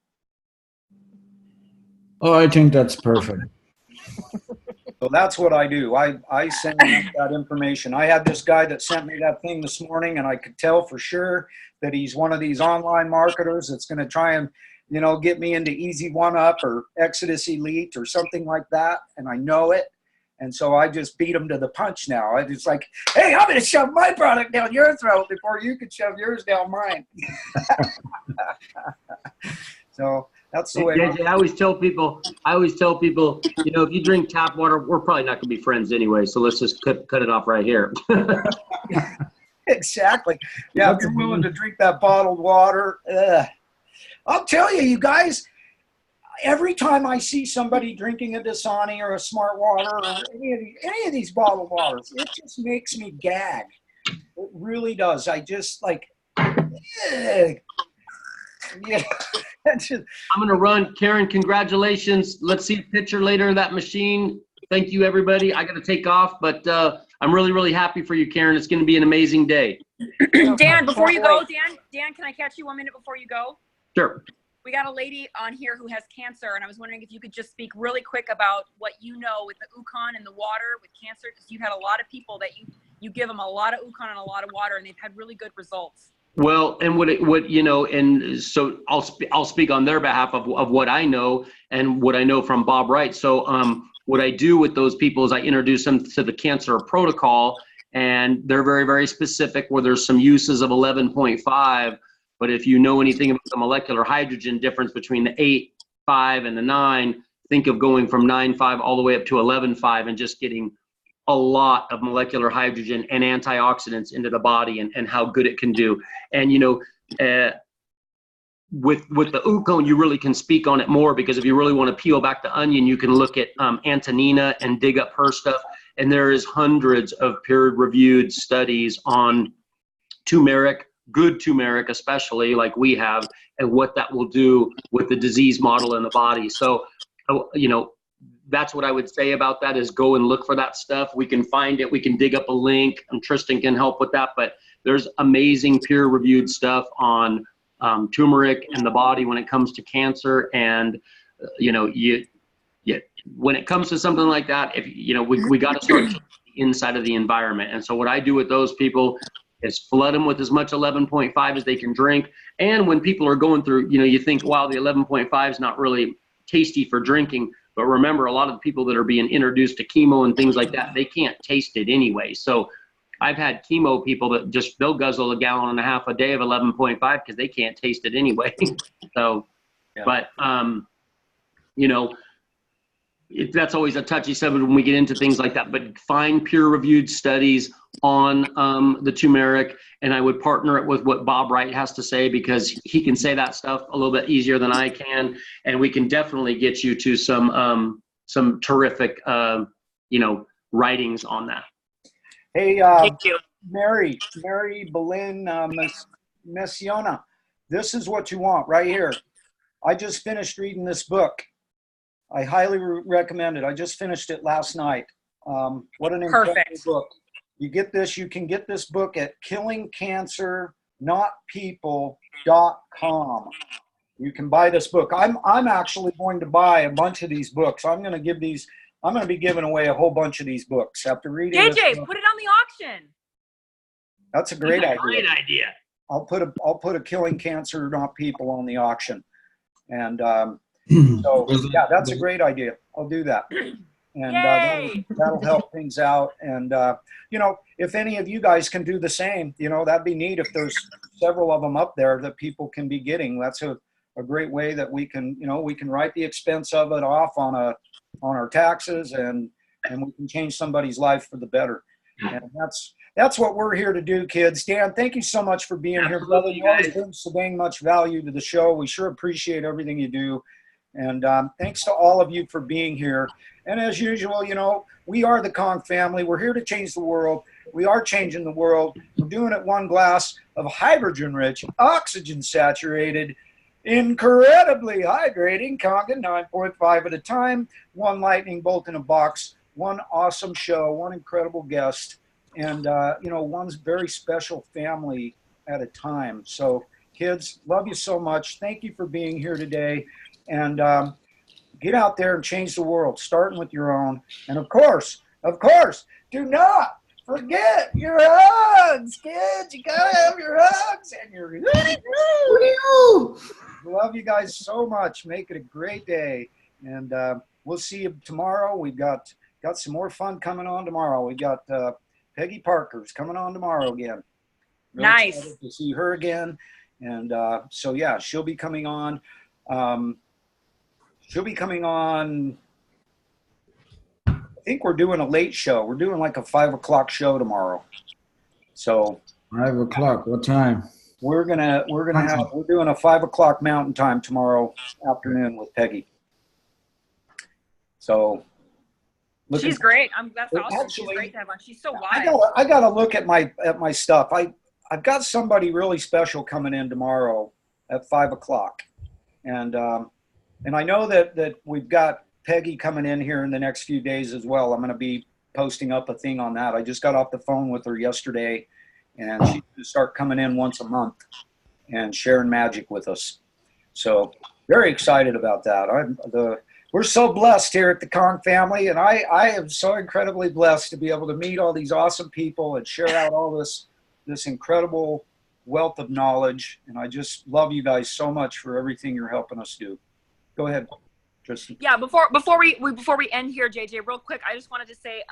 Oh, I think that's perfect. So that's what I do. I send out that information. I had this guy that sent me that thing this morning, and I could tell for sure that he's one of these online marketers that's going to try and, get me into Easy One Up or Exodus Elite or something like that. And I know it. And so I just beat him to the punch now. It's like, hey, I'm going to shove my product down your throat before you can shove yours down mine. So that's the way. JJ, I always tell people, if you drink tap water, we're probably not going to be friends anyway. So let's just cut it off right here. Exactly. Yeah, if you're willing to drink that bottled water, I'll tell you, you guys, every time I see somebody drinking a Dasani or a Smart Water or any of these bottled waters, it just makes me gag. It really does. I just like, Yeah. That's just, I'm going to run. Karen, congratulations. Let's see a picture later of that machine. Thank you, everybody. I got to take off, but I'm really, really happy for you, Karen. It's going to be an amazing day. Dan, before you go, Dan, can I catch you 1 minute before you go? Sure. We got a lady on here who has cancer, and I was wondering if you could just speak really quick about what you know with the Ukon and the water with cancer, because you had a lot of people that you give them a lot of Ukon and a lot of water, and they've had really good results. Well, and what you know, and so I'll speak on their behalf of what I know and what I know from Bob Wright. So what I do with those people is I introduce them to the cancer protocol, and they're very, very specific where there's some uses of 11.5. But if you know anything about the molecular hydrogen difference between the 8.5 and the 9, think of going from 9.5 all the way up to 11.5 and just getting a lot of molecular hydrogen and antioxidants into the body and how good it can do. And, you know, with the Ukon, you really can speak on it more, because if you really want to peel back the onion, you can look at Antonina and dig up her stuff. And there is hundreds of peer-reviewed studies on turmeric, good turmeric especially, like we have, and what that will do with the disease model in the body. So, you know, that's what I would say about that, is go and look for that stuff. We can find it. We can dig up a link, and Tristin can help with that. But there's amazing peer-reviewed stuff on turmeric and the body when it comes to cancer. And, you know, when it comes to something like that, if you know, we got to start inside of the environment. And so what I do with those people is flood them with as much 11.5 as they can drink. And when people are going through, you know, you think, wow, the 11.5 is not really tasty for drinking. But remember, a lot of the people that are being introduced to chemo and things like that, they can't taste it anyway. So I've had chemo people that just, they'll guzzle 1.5 gallons a day of 11.5 because they can't taste it anyway. So, yeah. But, you know, that's always a touchy subject when we get into things like that. But find peer-reviewed studies on the turmeric, and I would partner it with what Bob Wright has to say, because he can say that stuff a little bit easier than I can, and we can definitely get you to some terrific, you know, writings on that. Hey, Thank you. Mary Boleyn Messiona, this is what you want right here. I just finished reading this book. I highly recommend it. I just finished it last night. What an incredible book. You get this, you can get this book at killingcancernotpeople.com. You can buy this book. I'm actually going to buy a bunch of these books. I'm going to be giving away a whole bunch of these books after reading JJ, this book. put it on the auction. That's a great idea. Great idea. I'll put a Killing Cancer Not People on the auction. And so, yeah, that's a great idea. I'll do that. And that'll help things out. And, you know, if any of you guys can do the same, you know, that'd be neat if there's several of them up there that people can be getting. That's a great way that we can, you know, we can write the expense of it off on our taxes, and we can change somebody's life for the better. And that's what we're here to do, kids. Dan, thank you so much for being here, brother. You always bring so dang much value to the show. We sure appreciate everything you do. And thanks to all of you for being here. And as usual, you know, we are the Kong family. We're here to change the world. We are changing the world. We're doing it one glass of hydrogen-rich, oxygen-saturated, incredibly hydrating Kangen 9.5 at a time. One lightning bolt in a box. One awesome show. One incredible guest. And, you know, one's very special family at a time. So, kids, love you so much. Thank you for being here today. And get out there and change the world, starting with your own. And of course, do not forget your hugs, kids. You gotta have your hugs and your love you guys so much. Make it a great day. And we'll see you tomorrow. We've got some more fun coming on tomorrow. We got Peggy Parker's coming on tomorrow again. Really nice excited to see her again. And so yeah, she'll be coming on. She'll be coming on, I think we're doing a late show. We're doing like a 5 o'clock show tomorrow. So 5 o'clock, what time? We're doing a 5 o'clock Mountain Time tomorrow afternoon with Peggy. So she's great. That's awesome. Actually, she's great to have on. She's so wise. I gotta look at my stuff. I've got somebody really special coming in tomorrow. at 5 o'clock. And I know that we've got Peggy coming in here in the next few days as well. I'm going to be posting up a thing on that. I just got off the phone with her yesterday, and she's going to start coming in once a month and sharing magic with us. So very excited about that. We're so blessed here at the Kong family, and I am so incredibly blessed to be able to meet all these awesome people and share out all this incredible wealth of knowledge. And I just love you guys so much for everything you're helping us do. Go ahead, Tristin. Yeah, before we end here, JJ, real quick, I just wanted to say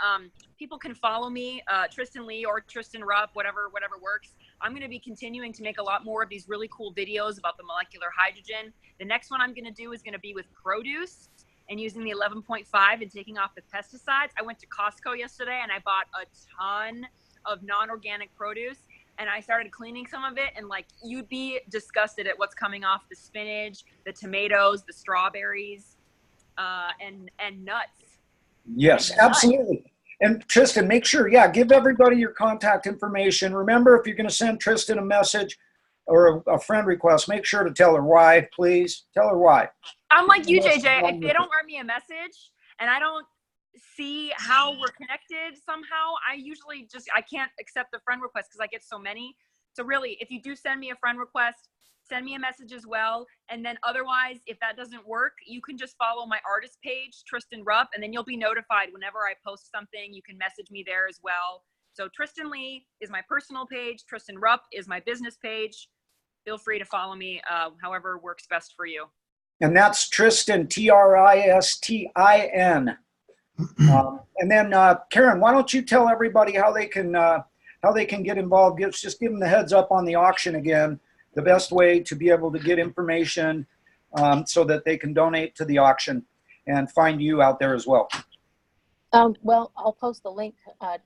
people can follow me, Tristin Lee or Tristin Rupp, whatever works. I'm going to be continuing to make a lot more of these really cool videos about the molecular hydrogen. The next one I'm going to do is going to be with produce and using the 11.5 and taking off the pesticides. I went to Costco yesterday and I bought a ton of non-organic produce, and I started cleaning some of it, and like, you'd be disgusted at what's coming off the spinach, the tomatoes, the strawberries, and nuts. Yes, And nuts. absolutely. And Tristin, make sure, give everybody your contact information. Remember, if you're going to send Tristin a message or a friend request, make sure to tell her why, please. Tell her why. I'm like you, JJ. If they don't write me a message and I don't see how we're connected somehow, I can't accept the friend request because I get so many. So really, if you do send me a friend request, send me a message as well. And then otherwise, if that doesn't work, you can just follow my artist page, Tristin Rupp, and then you'll be notified whenever I post something. You can message me there as well. So Tristin Lee is my personal page. Tristin Rupp is my business page. Feel free to follow me however works best for you. And that's Tristin, Tristin. And then Karen, why don't you tell everybody how they can get involved? Just give them the heads up on the auction again, the best way to be able to get information so that they can donate to the auction and find you out there as well. Well, I'll post the link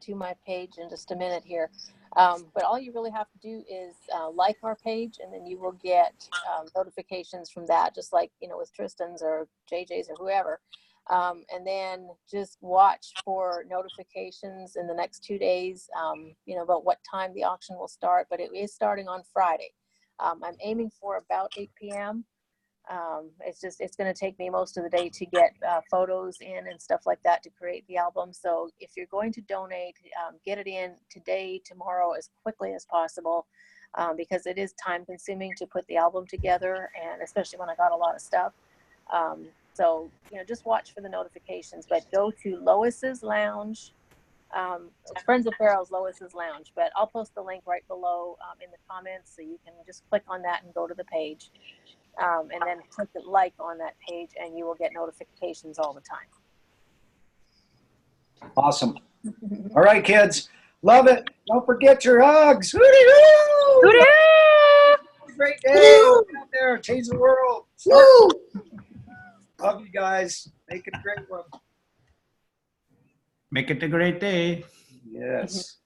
to my page in just a minute here. But all you really have to do is like our page, and then you will get notifications from that, just like, with Tristin's or JJ's or whoever. And then just watch for notifications in the next 2 days, about what time the auction will start. But it is starting on Friday. I'm aiming for about 8 p.m. It's going to take me most of the day to get photos in and stuff like that to create the album. So if you're going to donate, get it in today, tomorrow, as quickly as possible, because it is time consuming to put the album together, and especially when I got a lot of stuff. So, just watch for the notifications, but go to Lois's Lounge. Friends of Pharaoh's Lois's Lounge, but I'll post the link right below in the comments, so you can just click on that and go to the page. And then click the like on that page, and you will get notifications all the time. Awesome. All right, kids. Love it. Don't forget your hugs. HooDeeHooooo! HooDeeHooooo! Great day. Out there. Change the world. Love you guys. Make it a great one. Make it a great day. Yes.